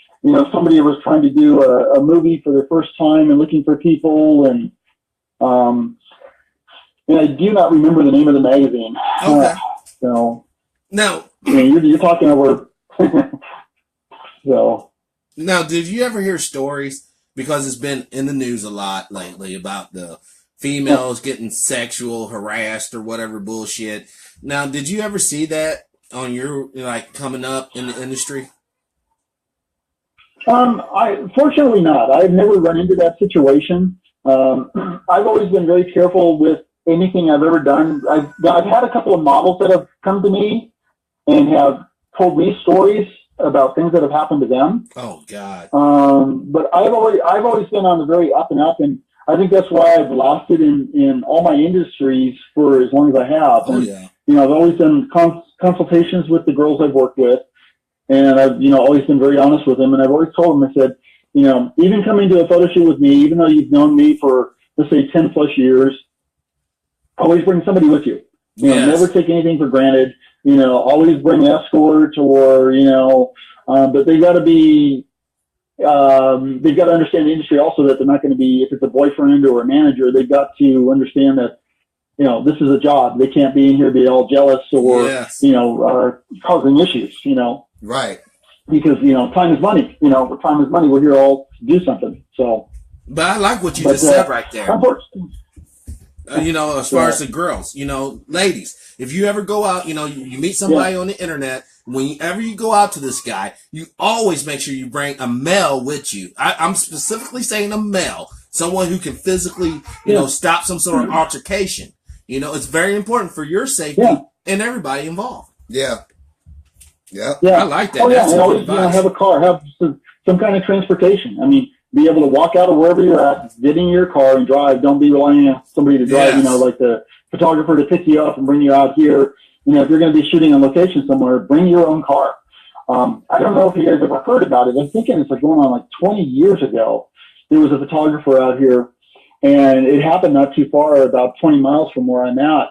somebody was trying to do a movie for their first time and looking for people, and And I do not remember the name of the magazine. Okay. So Now, I mean, you're talking over. So now, did you ever hear stories, because it's been in the news a lot lately, about the females getting sexual harassed or whatever bullshit? Now, did you ever see that on your, like, coming up in the industry? I fortunately not. I've never run into that situation. I've always been very careful with anything I've ever done. I've had a couple of models that have come to me and have told me stories about things that have happened to them. Oh God. But I've always been on the very up and up, and I think that's why I've lasted in all my industries for as long as I have. Oh and, yeah. You know, I've always done consultations with the girls I've worked with, and I've, you know, always been very honest with them. And I've always told them, I said, you know, even coming to a photo shoot with me, even though you've known me for, let's say, 10 plus years, always bring somebody with you. You know, Yes. never take anything for granted. You know, always bring an escort, or, you know, but they've got to be, they've got to understand the industry also, that they're not going to be, if it's a boyfriend or a manager, they've got to understand that, you know, this is a job. They can't be in here be all jealous or, Yes. you know, causing issues, you know, Right. because, you know, time is money. You know, time is money. We're here all to do something. So, But I like what you but, just said right there. unfortunately, You know, as far as the girls, you know, ladies, if you ever go out, you know, you meet somebody on the internet, whenever you go out to this guy, you always make sure you bring a male with you. I'm specifically saying a male, someone who can physically, you know, stop some sort of altercation. You know, it's very important for your safety and everybody involved. Yeah. Yeah. yeah. I like that. Oh, yeah. That's And good always, you know, advice. have a car, have some kind of transportation. I mean, be able to walk out of wherever you're at, get in your car and drive. Don't be relying on somebody to drive, you know, like the photographer to pick you up and bring you out here. You know, if you're going to be shooting on location somewhere, bring your own car. I don't know if you guys ever heard about it. I'm thinking it's like going on like 20 years ago. There was a photographer out here, and it happened not too far, about 20 miles from where I'm at.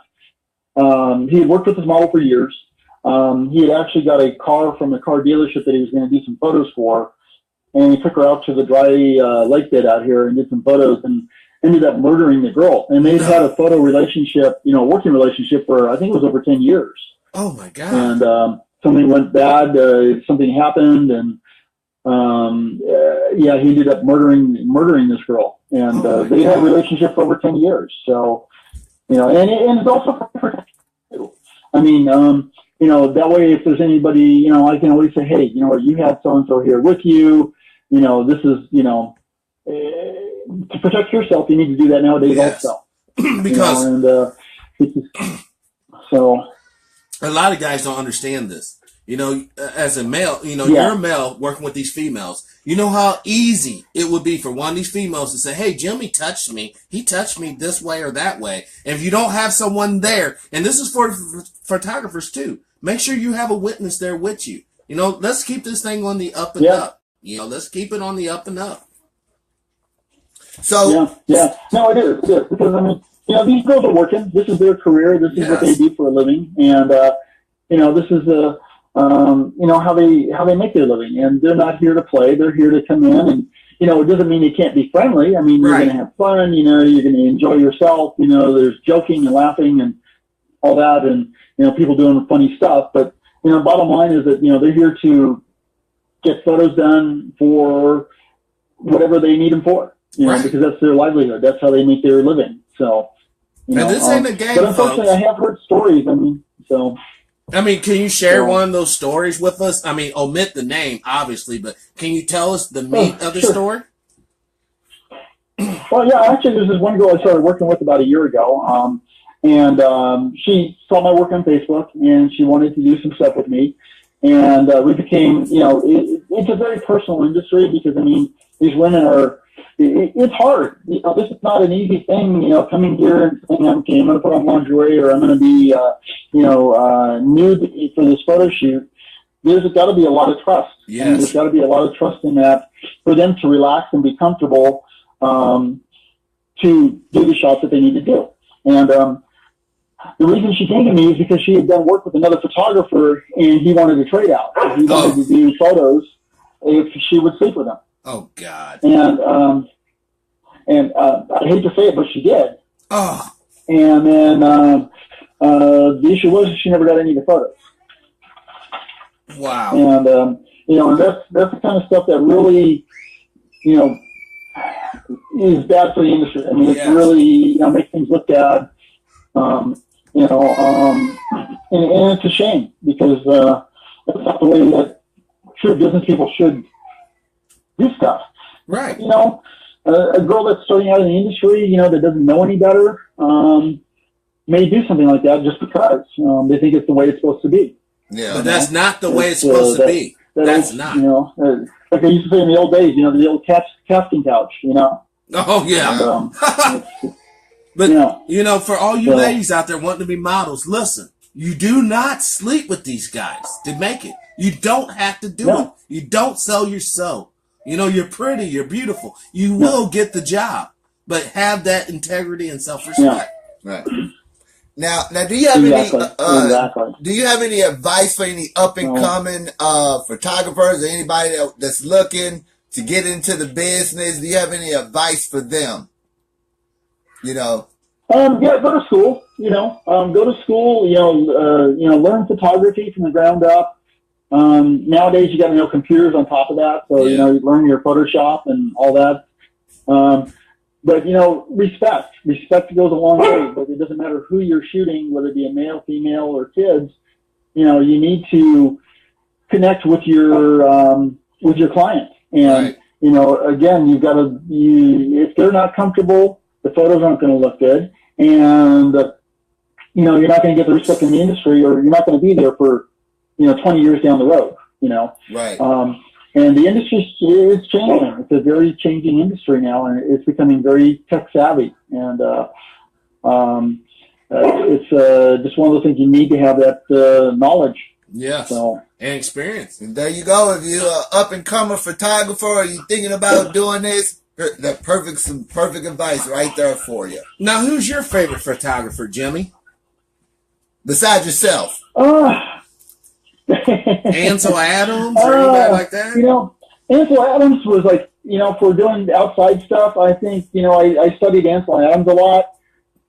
He had worked with this model for years. He had actually got a car from a car dealership that he was going to do some photos for. And he took her out to the dry lake bed out here and did some photos, and ended up murdering the girl. And they'd had a photo relationship, you know, working relationship for, I think it was over 10 years. Oh my God. And something went bad, something happened, and he ended up murdering this girl. And they had a relationship for over 10 years. So, you know, and it's also for, I mean, you know, that way if there's anybody, you know, I can always say, hey, you know what, you had so-and-so here with you. You know, this is, you know, to protect yourself, you need to do that nowadays also. Because you know, and so a lot of guys don't understand this. You know, as a male, you know, you're a male working with these females. You know how easy it would be for one of these females to say, hey, Jimmy touched me. He touched me this way or that way. And if you don't have someone there, and this is for photographers too, make sure you have a witness there with you. You know, let's keep this thing on the up and up. You know, let's keep it on the up and up. So no, it is because I mean, you know, these girls are working. This is their career. This is what they do for a living, and you know, this is you know, how they make their living. And they're not here to play. They're here to come in, and you know, it doesn't mean you can't be friendly. I mean, you're going to have fun. You know, you're going to enjoy yourself. You know, there's joking and laughing and all that, and you know, people doing funny stuff. But you know, bottom line is that, you know, they're here to get photos done for whatever they need them for, you know, because that's their livelihood. That's how they make their living. So, you know, and this ain't a game, but unfortunately, folks. I have heard stories. I mean, so. I mean, can you share one of those stories with us? I mean, omit the name, obviously, but can you tell us the meat of the story? Well, yeah, actually, there's this one girl I started working with about a year ago, and she saw my work on Facebook, and she wanted to do some stuff with me. And we became, you know, it's a very personal industry because, I mean, these women are, it's hard. You know, this is not an easy thing, you know, coming here and saying, okay, I'm going to put on lingerie or I'm going to be, you know, nude for this photo shoot. There's got to be a lot of trust. Yes. I mean, there's got to be a lot of trust in that for them to relax and be comfortable to do the shots that they need to do. And the reason she came to me is because she had done work with another photographer and he wanted to trade out. He wanted to do photos if she would sleep with him. Oh God. And I hate to say it, but she did. Oh, And then the issue was she never got any of the photos. wow. And and that's the kind of stuff that really, is bad for the industry. I mean, Yes. it really makes things look bad. And it's a shame because that's not the way that true business people should do stuff. Right. A girl that's starting out in the industry, that doesn't know any better, may do something like that just because they think it's the way it's supposed to be. Yeah. But that's not the way it's supposed to be. That's not. Like I used to say in the old days, the old casting couch, Oh, yeah. And, But, for all you ladies out there wanting to be models, listen, you do not sleep with these guys to make it. You don't have to do it. You don't sell your soul. You're pretty, you're beautiful. You will get the job, but have that integrity and self-respect. Right. Now, do you have Exactly. do you have any advice for any up and coming photographers or anybody that's looking to get into the business? Do you have any advice for them? Go to school. Go to school. Learn photography from the ground up. Nowadays, you got to know computers on top of that. So you learn your Photoshop and all that. But respect goes a long way. But it doesn't matter who you're shooting, whether it be a male, female, or kids. You need to connect with your client. And again, you've got to. If they're not comfortable, the photos aren't going to look good, and you're not going to get the respect in the industry, or you're not going to be there for 20 years down the road. Right. And the industry is changing. It's a very changing industry now, and it's becoming very tech savvy. And it's just one of those things you need to have that knowledge. Yes. So, and experience. And there you go. If you're an up and coming photographer, or you're thinking about doing this, some perfect advice right there for you. Now, who's your favorite photographer, Jimmy? Besides yourself. Ansel Adams or anybody like that? Ansel Adams was like, for doing outside stuff, I think, I studied Ansel Adams a lot,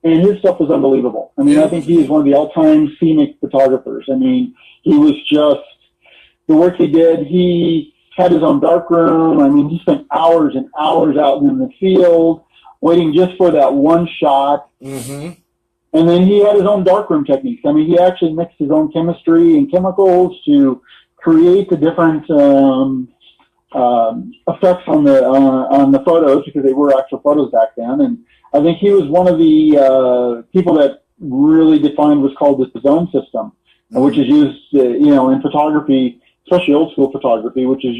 and his stuff was unbelievable. I mean, I think he is one of the all-time scenic photographers. I mean, he was just, the work he did, he had his own darkroom. I mean, he spent hours and hours out in the field waiting just for that one shot. Mm-hmm. And then he had his own darkroom techniques. I mean, he actually mixed his own chemistry and chemicals to create the different effects on the photos, because they were actual photos back then. And I think he was one of the people that really defined what's called the zone system, which is used, in photography, especially old school photography, which is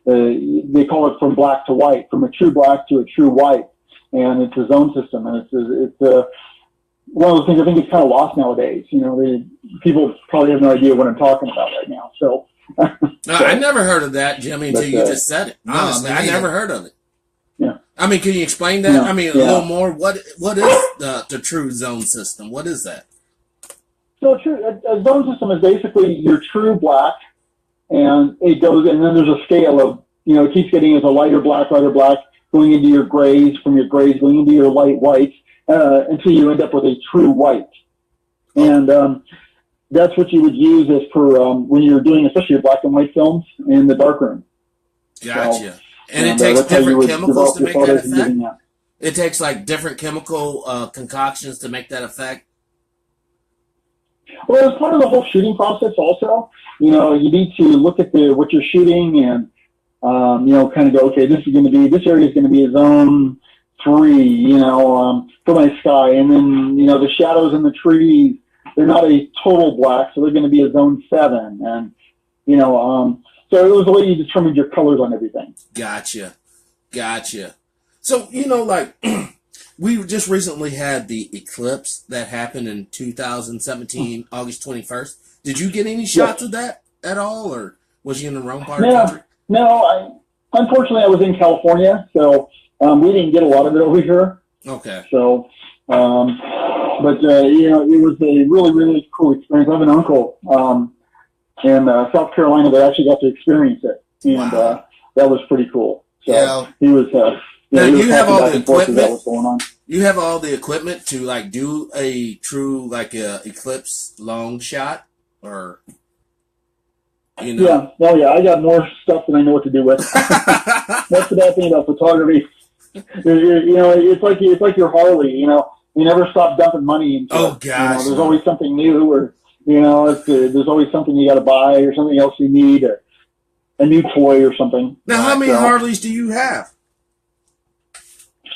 they call it from black to white, from a true black to a true white, and it's a zone system, and it's one of those things I think it's kind of lost nowadays. People probably have no idea what I'm talking about right now. So, I never heard of that, Jimmy, until you just said it. Honestly, I never heard of it. Yeah. I mean, can you explain that? I mean, a little more. What is the true zone system? What is that? So a zone system is basically your true black, and it goes, and then there's a scale of, it keeps getting as a lighter black, going into your grays, from your grays going into your light whites, until you end up with a true white. And that's what you would use as per when you're doing, especially your black and white films in the darkroom. Gotcha. So, and it takes different chemicals to make that effect? That. It takes like different chemical concoctions to make that effect? Well, as part of the whole shooting process also, you need to look at what you're shooting and, kind of go, okay, this area is going to be a zone 3, for my sky. And then, the shadows in the trees, they're not a total black, so they're going to be a zone 7. And, so it was the way you determined your colors on everything. Gotcha. So, we just recently had the eclipse that happened in 2017, August 21st. Did you get any shots of that at all, or was you in the wrong part of the country? No, unfortunately I was in California, so we didn't get a lot of it over here. Okay. So, but it was a really, really cool experience. I have an uncle in South Carolina that actually got to experience it, and that was pretty cool. So he was Now, we were you have talking all back the and forth as that equipment. was going on. You have all the equipment to like do a true like eclipse long shot, or you know. Yeah, oh yeah, I got more stuff than I know what to do with. That's the bad thing about photography. You know, it's like your Harley. You know, you never stop dumping money into Oh it. gosh, There's always something new, or there's always something you got to buy, or something else you need, or a new toy or something. Now, how many Harleys do you have?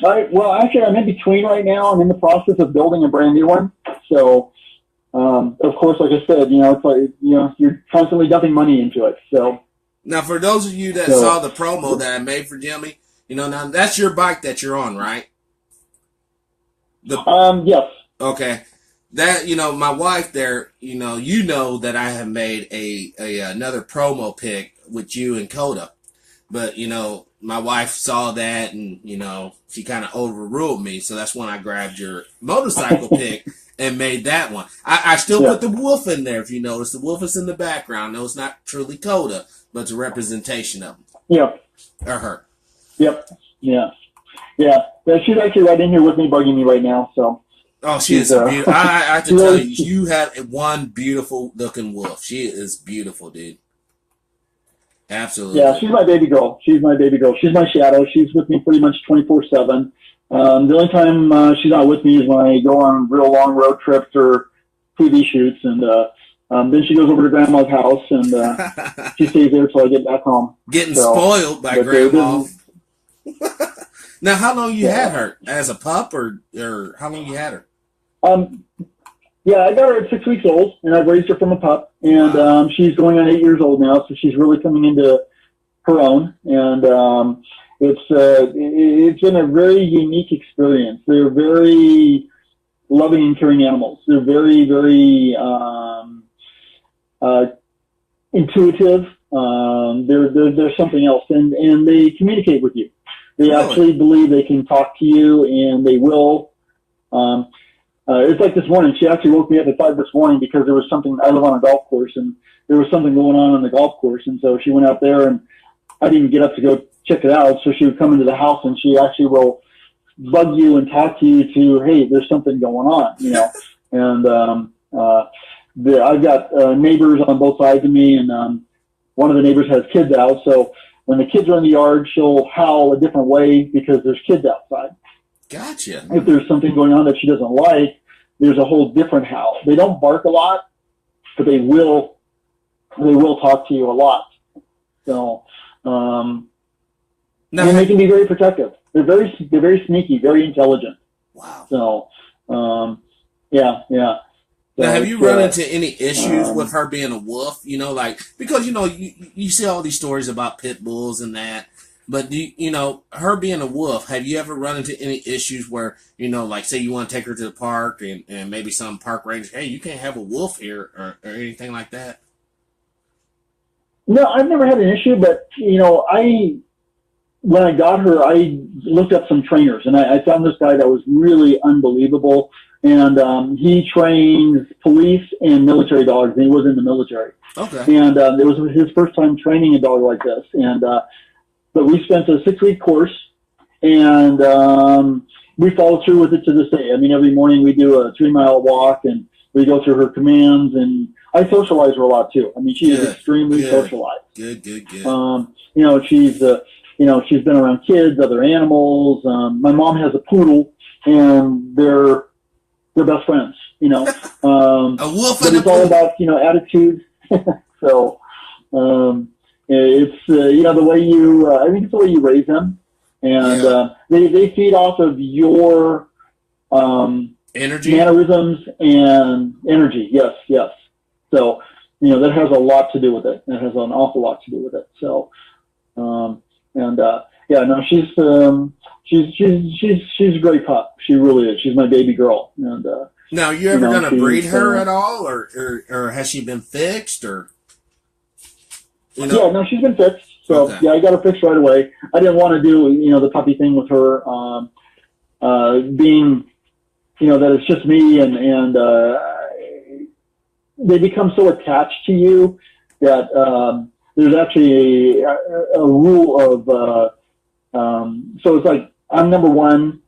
Well, actually, I'm in between right now. I'm in the process of building a brand new one. So, of course, like I said, it's like you're constantly dumping money into it. So. Now, for those of you that saw the promo that I made for Jimmy, now that's your bike that you're on, right? Yes. Okay. That, my wife there, that I have made another promo pic with you and Coda. But, my wife saw that and, she kind of overruled me. So that's when I grabbed your motorcycle pic and made that one. I still put the wolf in there, if you notice. The wolf is in the background. No, it's not truly Coda, but it's a representation of him. Yep. Or her. Yep. Yeah. Yeah. She's actually right in here with me, bugging me right now. So. Oh, she is beautiful. I have to tell you, you have one beautiful looking wolf. She is beautiful, dude. Absolutely. Yeah, she's my baby girl. She's my shadow. She's with me pretty much 24/7. The only time she's not with me is when I go on real long road trips or TV shoots, and then she goes over to Grandma's house, and she stays there until I get back home. Getting spoiled by Grandma. Now, how long you had her? As a pup, or how long you had her? Yeah, I got her at 6 weeks old, and I've raised her from a pup, and she's going on 8 years old now, so she's really coming into her own, and it's been a very unique experience. They're very loving and caring animals. They're very, very intuitive. They're something else, and they communicate with you. They actually believe they can talk to you, and they will. It's like this morning. She actually woke me up at 5 this morning because there was something. I live on a golf course, and there was something going on the golf course, and so she went out there, and I didn't get up to go check it out. So she would come into the house, and she actually will bug you and talk to you to, hey, there's something going on, And I've got neighbors on both sides of me, and one of the neighbors has kids out, so when the kids are in the yard, she'll howl a different way because there's kids outside. Gotcha. If there's something going on that she doesn't like, there's a whole different howl. They don't bark a lot, but they will talk to you a lot. So, and they can be very protective. They're very sneaky, very intelligent. Wow. So, yeah. So now, have you run into any issues with her being a wolf? Because you see all these stories about pit bulls and that. But her being a wolf, have you ever run into any issues where, like say you want to take her to the park and maybe some park ranger, hey, you can't have a wolf here or anything like that? No, I've never had an issue, but when I got her, I looked up some trainers, and I found this guy that was really unbelievable. And he trains police and military dogs, and he was in the military. Okay. And it was his first time training a dog like this. And but we spent a 6-week course, and we follow through with it to this day. I mean, every morning we do a 3-mile walk, and we go through her commands, and I socialize her a lot too. I mean, she is extremely socialized. Good. She's been around kids, other animals. My mom has a poodle, and they're best friends. A wolf, but it's all about attitude. So it's the way you. I think it's the way you raise them, and they feed off of your energy, mannerisms, and energy. Yes. So that has a lot to do with it. It has an awful lot to do with it. So she's a great pup. She really is. She's my baby girl. And now, you ever gonna breed her at all, or has she been fixed, or? Yeah, no, she's been fixed. So I got her fixed right away. I didn't want to do the puppy thing with her, being that it's just me, and they become so attached to you that there's actually a rule of so it's like I'm number one.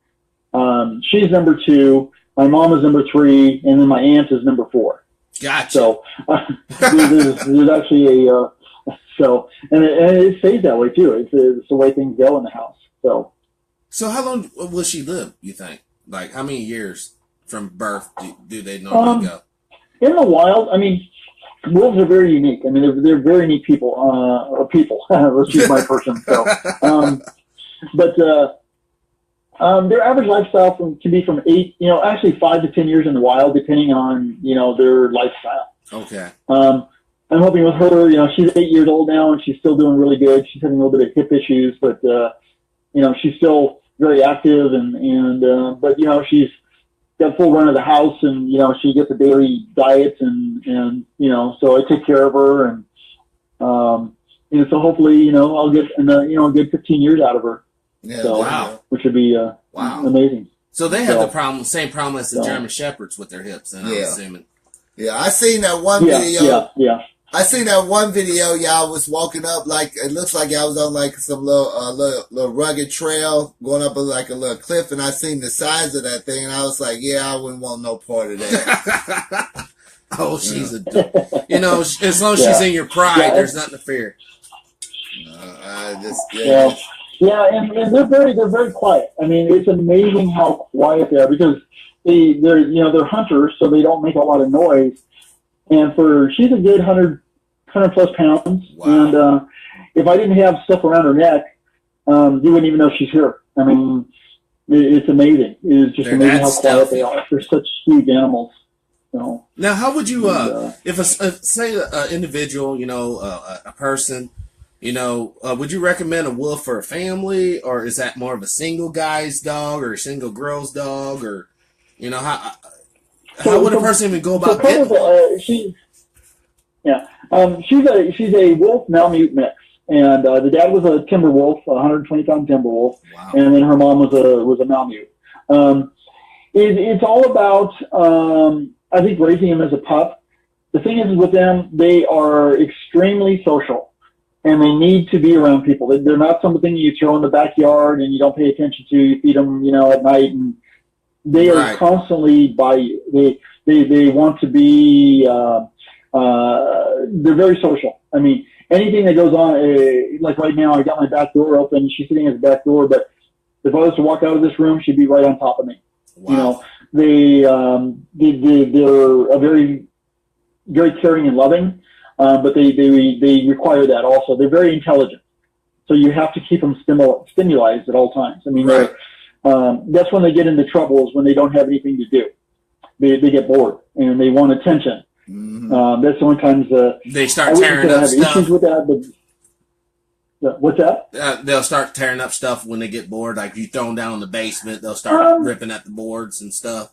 She's number two. My mom is number three, and then my aunt is number four. Gotcha. So there's actually a and it stays that way too. It's the way things go in the house. So how long will she live, you think? Like, how many years from birth do they normally go? In the wild, I mean, wolves are very unique. I mean, they're very neat people. Or people. Let's use my person. So, but their average lifestyle can be from 8, actually 5 to 10 years in the wild, depending on their lifestyle. Okay. I'm hoping with her. She's 8 years old now, and she's still doing really good. She's having a little bit of hip issues, but she's still very active, but she's got full run of the house, and she gets a daily diet, and so I take care of her, and so hopefully I'll get a good 15 years out of her. Yeah, so, wow. Which would be amazing. So they have the same problem as the German Shepherds with their hips, and I'm assuming. Yeah, I seen that one video. Yeah. I seen that one video. Y'all was walking up like it looks like y'all was on like some little rugged trail going up like a little cliff, and I seen the size of that thing, and I was like, yeah, I wouldn't want no part of that. Oh, she's as long as she's in your pride, there's nothing to fear. Yeah, and they're very quiet. I mean, it's amazing how quiet they are because they're hunters, so they don't make a lot of noise. And she's a good 100 plus pounds. Wow. And if I didn't have stuff around her neck, you wouldn't even know she's here. I mean, it's amazing. It's just amazing how quiet they are. They're such huge animals. Now, how would you, if say an individual, a person, would you recommend a wolf for a family, or is that more of a single guy's dog or a single girl's dog, or how would a person even go about getting one? She's a wolf Malamute mix, and the dad was a timber wolf, a 120-pound timber wolf, and then her mom was a Malamute. It's all about I think raising him as a pup. The thing is with them, they are extremely social, and they need to be around people. They're not something you throw in the backyard and you don't pay attention to. You feed them, at night, and they are constantly by you. They want to be. They're very social. I mean, anything that goes on, like right now, I got my back door open. She's sitting at the back door, but if I was to walk out of this room, she'd be right on top of me. Wow. They're a very, very caring and loving, but they require that also. They're very intelligent, so you have to keep them stimulated at all times. I mean, that's when they get into trouble, is when they don't have anything to do. They get bored and they want attention. Mm-hmm. That's the only times they start tearing up stuff. Issues with that, but what's that? They'll start tearing up stuff when they get bored. Like you throw them down in the basement, they'll start ripping at the boards and stuff.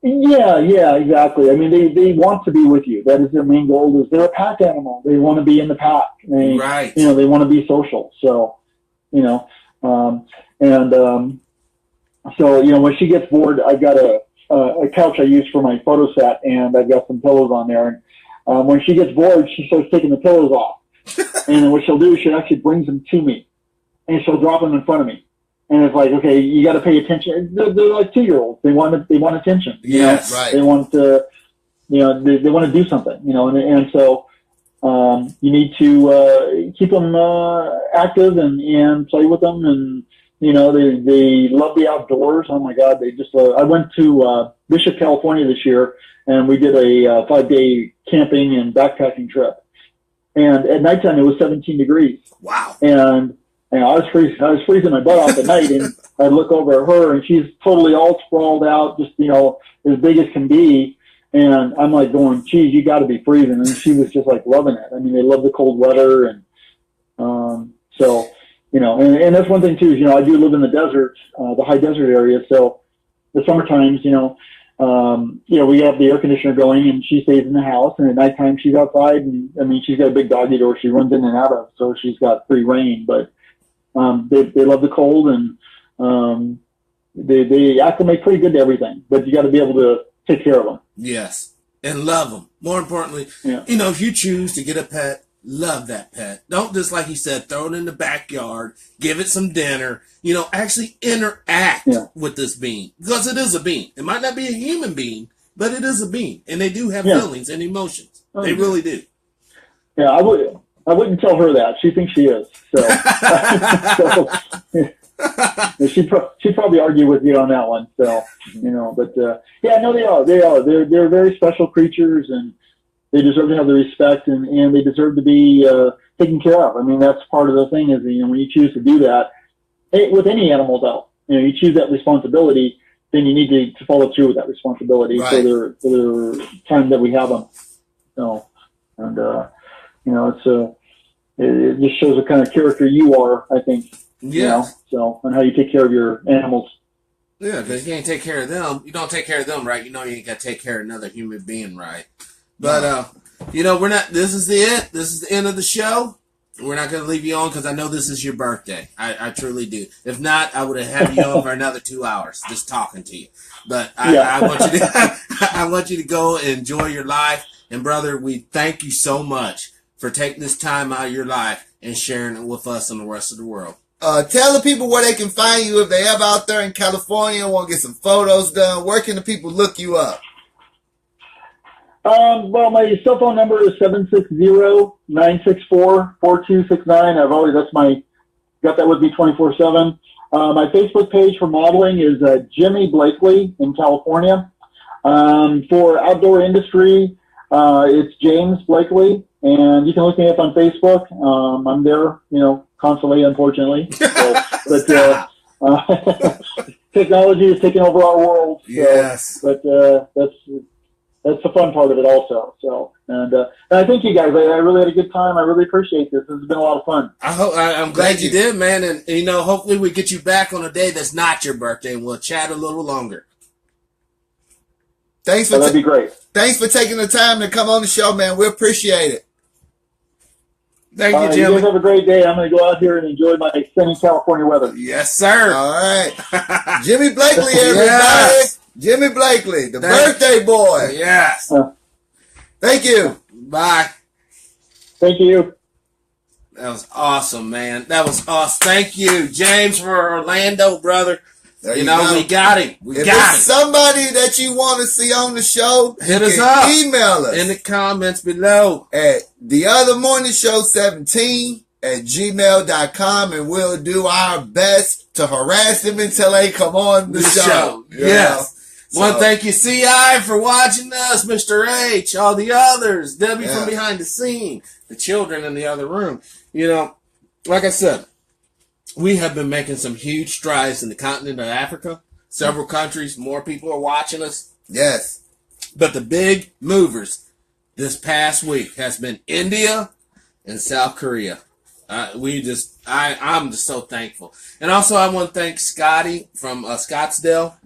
Yeah, exactly. I mean, they want to be with you. That is their main goal. Is they're a pack animal. They want to be in the pack. They want to be social. So, so when she gets bored, I've got a couch I use for my photo set, and I've got some pillows on there. And when she gets bored, she starts taking the pillows off. And then what she'll do is she actually brings them to me, and she'll drop them in front of me. And it's like, okay, you got to pay attention. They're like 2-year-olds. They want attention. Yes, right. They want to, they want to do something. And so you need to keep them active and play with them. And they love the outdoors. Oh my God, they just love. I went to Bishop, California this year, and we did a 5-day camping and backpacking trip. And at nighttime it was 17 degrees. Wow. And I was freezing my butt off at night, and I'd look over at her, and she's totally all sprawled out, just as big as can be. And I'm like going, geez, you got to be freezing. And she was just like loving it. I mean, they love the cold weather, and so. And that's one thing too, is, I do live in the desert, the high desert area. So the summer times, we have the air conditioner going, and she stays in the house, and at nighttime she's outside. And I mean, she's got a big doggy door she runs in and out of, so she's got free reign. But they love the cold, and they acclimate pretty good to everything. But you got to be able to take care of them. Yes, and love them. More importantly, if you choose to get a pet, love that pet. Don't just, like you said, throw it in the backyard, give it some dinner, actually interact with this being, because it is a being. It might not be a human being, but it is a being, and they do have feelings and emotions. They really do. Yeah, I wouldn't tell her that. She thinks she is. So, she'd probably argue with you on that one. So, but no, they are. They're very special creatures, and they deserve to have the respect, and they deserve to be taken care of. I mean, that's part of the thing is, when you choose to do that, with any animal though, you choose that responsibility, then you need to follow through with that responsibility for the time that we have them. So, and it just shows what kind of character you are, I think. Yeah. And how you take care of your animals. Yeah, because you can't take care of them. You don't take care of them right. You ain't got to take care of another human being right. But, we're not, this is the end. This is the end of the show. We're not going to leave you on because I know this is your birthday. I truly do. If not, I would have had you on for another 2 hours just talking to you. But I want you to, I want you to go and enjoy your life. And brother, we thank you so much for taking this time out of your life and sharing it with us and the rest of the world. Tell the people where they can find you if they ever out there in California want to get some photos done. Where can the people look you up? Well, my cell phone number is 760-964-4269. Got that with me 24/7. My Facebook page for modeling is Jimmy Blakely in California. For outdoor industry, it's James Blakely, and you can look me up on Facebook. I'm there, constantly, unfortunately. So, but technology is taking over our world. So, yes. But that's the fun part of it also. So, and I thank you guys. I really had a good time. I really appreciate this. This has been a lot of fun. I'm glad you did, man. And, hopefully we get you back on a day that's not your birthday and we'll chat a little longer. That'd be great. Thanks for taking the time to come on the show, man. We appreciate it. Thank you, Jimmy. You guys have a great day. I'm going to go out here and enjoy my sunny California weather. Yes, sir. All right. Jimmy Blakely, everybody. Yes. Jimmy Blakely, the birthday boy. Yes. Thank you. Bye. Thank you. That was awesome, man. That was awesome. Thank you, James, for Orlando, brother. We got him. If it's somebody that you want to see on the show, hit us up. Email us in the comments below at theothermorningshow17@gmail.com, and we'll do our best to harass them until they come on the show. Yes. One, thank you, CI, for watching us, Mr. H, all the others, Debbie from behind the scene, the children in the other room. Like I said, we have been making some huge strides in the continent of Africa. Several countries, more people are watching us. Yes. But the big movers this past week has been India and South Korea. I'm just so thankful. And also I want to thank Scotty from Scottsdale.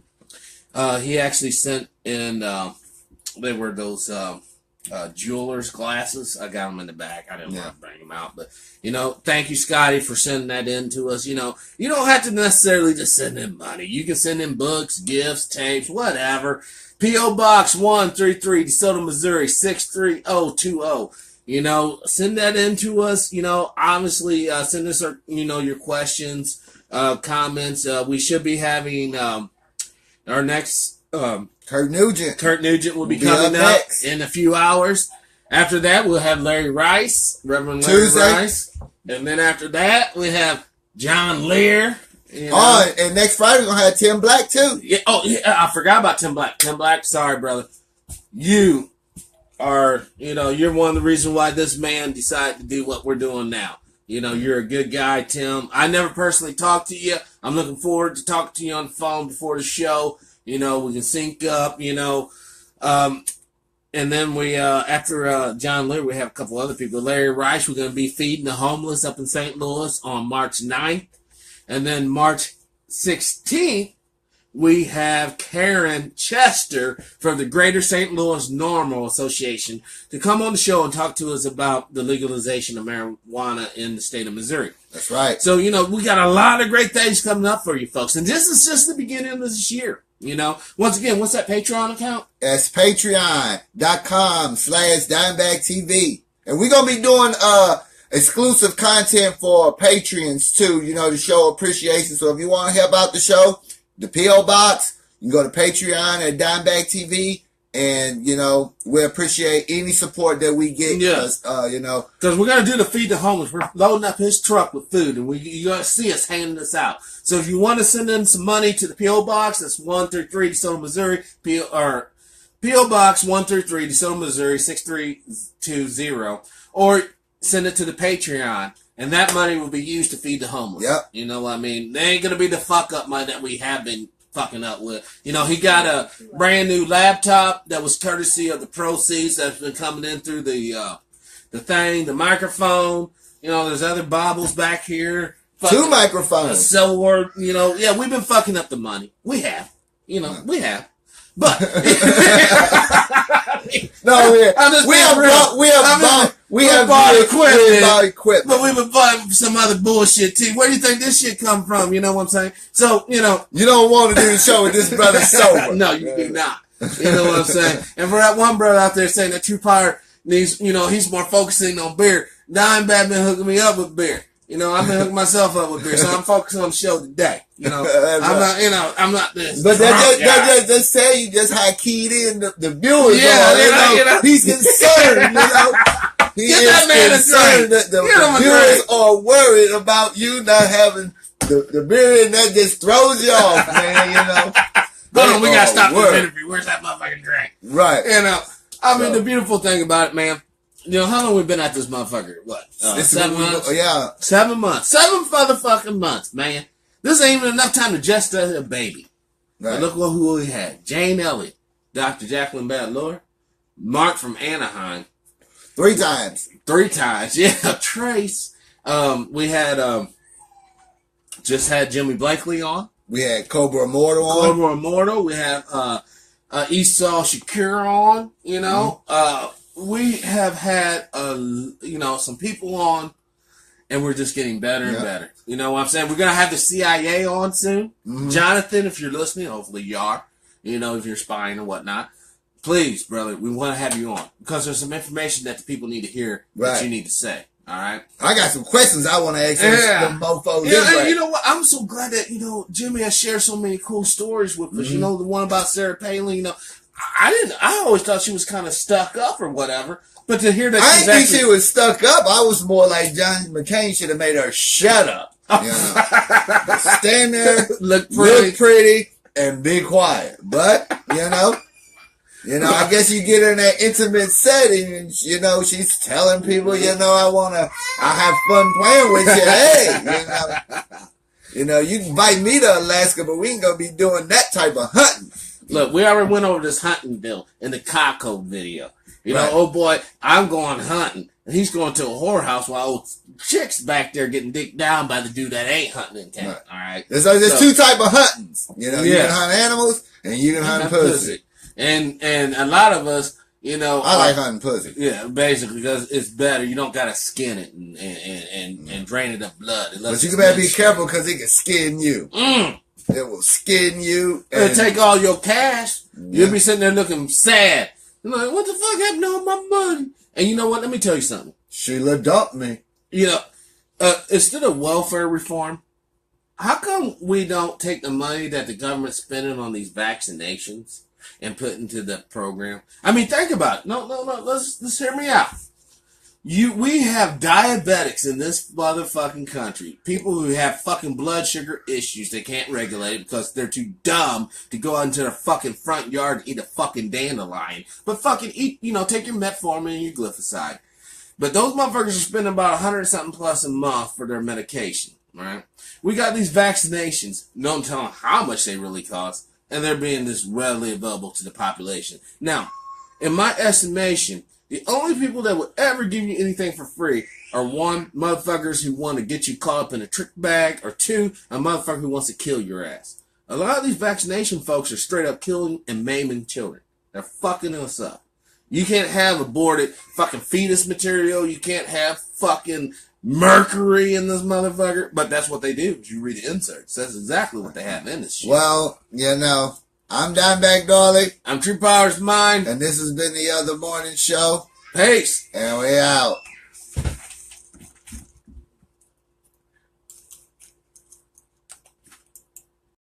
He actually sent in, they were those jeweler's glasses. I got them in the back. I didn't want to bring them out, but thank you, Scotty, for sending that in to us. You don't have to necessarily just send in money. You can send in books, gifts, tapes, whatever. P.O. Box 133, DeSoto, Missouri 63020. Send that in to us. Obviously, send us your questions, comments. We should be having our next Kurt Nugent. Kurt Nugent will be coming up in a few hours. After that, we'll have Larry Rice, Reverend Larry Rice. And then after that, we have John Lear. And next Friday, we're going to have Tim Black, too. Yeah. Oh, yeah, I forgot about Tim Black. Tim Black, sorry, brother. You are, you're one of the reasons why this man decided to do what we're doing now. You're a good guy, Tim. I never personally talked to you. I'm looking forward to talking to you on the phone before the show. We can sync up, and then we, after John Lear, we have a couple other people. Larry Rice, we're going to be feeding the homeless up in St. Louis on March 9th. And then March 16th, we have Karen Chester from the Greater St. Louis Normal Association to come on the show and talk to us about the legalization of marijuana in the state of Missouri. That's right. So, we got a lot of great things coming up for you folks. And this is just the beginning of this year. Once again, what's that Patreon account? It's patreon.com/DimebagTV. And we're going to be doing exclusive content for Patreons too, to show appreciation. So if you want to help out the show, the P.O. Box, you can go to Patreon at Dimebag TV. And, we appreciate any support that we get. Because we're going to do the Feed the Homeless. We're loading up his truck with food, and you're going to see us handing this out. So if you want to send in some money to the P.O. Box, that's 133 DeSoto, Missouri, P.O. Box 133 DeSoto, Missouri, 6320, or send it to the Patreon, and that money will be used to feed the homeless. Yep. You know what I mean? They ain't going to be the fuck-up money that we have been fucking up with. He got a brand new laptop that was courtesy of the proceeds that's been coming in through the microphone. There's other bobbles back here. Two microphones. We've been fucking up the money. We have. We have. But we have bought equipment. But we've been buying some other bullshit too. Where do you think this shit come from? You know what I'm saying? So, you don't want to do the show with this brother sober. No, you do not. You know what I'm saying? And for that one brother out there saying that True Power needs, he's more focusing on beer. Dimebag been hooking me up with beer. I've been hooking myself up with beer, so I'm focusing on the show today. I'm not this. But that just tell you just how keyed in the viewers are. He's concerned, He is concerned that the viewers are worried about you not having the beer, and that just throws you off, man, Hold on, we gotta stop this interview. Where's that motherfucking drink? Right. The beautiful thing about it, man, how long we been at this motherfucker? What? 7 months? Yeah. 7 months. 7 motherfucking months, man. This ain't even enough time to just a baby. Right. But look who we had. Jane Elliott, Dr. Jacqueline Badlore, Mark from Anaheim. 3 times. 3 times, yeah. Trace. We had, just had Jimmy Blakely on. We had Cobra Immortal on. We have, Esau Shakur on, we have had, some people on, and we're just getting better and better. You know what I'm saying? We're going to have the CIA on soon. Mm-hmm. Jonathan, if you're listening, hopefully you are, if you're spying or whatnot. Please, brother, we want to have you on because there's some information that the people need to hear that you need to say. All right? I got some questions I want to ask them mofos. Yeah, you know what? I'm so glad that, Jimmy has shared so many cool stories with us. Mm-hmm. The one about Sarah Palin, I always thought she was kind of stuck up or whatever. But to hear that I didn't think she was stuck up. I was more like John McCain should have made her shut up. Stand there, look pretty, and be quiet. But, I guess you get her in that intimate setting and, she's telling people, I have fun playing with you. Hey, you can invite me to Alaska, but we ain't going to be doing that type of hunting. Look, we already went over this hunting bill in the Kako video. Oh boy, I'm going hunting. And he's going to a whorehouse while old chick's back there getting dicked down by the dude that ain't hunting in town. Right. All right. There's 2 type of huntings. You can hunt animals and you can hunt pussy. And a lot of us, I like hunting pussy. Yeah, basically, because it's better. You don't gotta skin it and drain it of blood. But you better be careful because it can skin you. It will skin you. It'll take all your cash. You'll be sitting there looking sad. You're like, what the fuck happened to all my money? And you know what? Let me tell you something. Sheila dumped me. Instead of welfare reform, how come we don't take the money that the government's spending on these vaccinations and put into the program? I mean, think about it. No. Let's hear me out. We have diabetics in this motherfucking country. People who have fucking blood sugar issues. They can't regulate it because they're too dumb to go out into their fucking front yard and eat a fucking dandelion. But fucking eat, take your metformin and your glyphosate. But those motherfuckers are spending about $100-something plus a month for their medication, right? We got these vaccinations. No one telling how much they really cost. And they're being this readily available to the population. Now, in my estimation, the only people that will ever give you anything for free are 1, motherfuckers who want to get you caught up in a trick bag, or 2, a motherfucker who wants to kill your ass. A lot of these vaccination folks are straight up killing and maiming children. They're fucking us up. You can't have aborted fucking fetus material. You can't have fucking mercury in this motherfucker. But that's what they do. You read the inserts. That's exactly what they have in this shit. Well, I'm Dimebag Darley. I'm True Power's Mind. And this has been the Other Morning Show. Peace. And we out.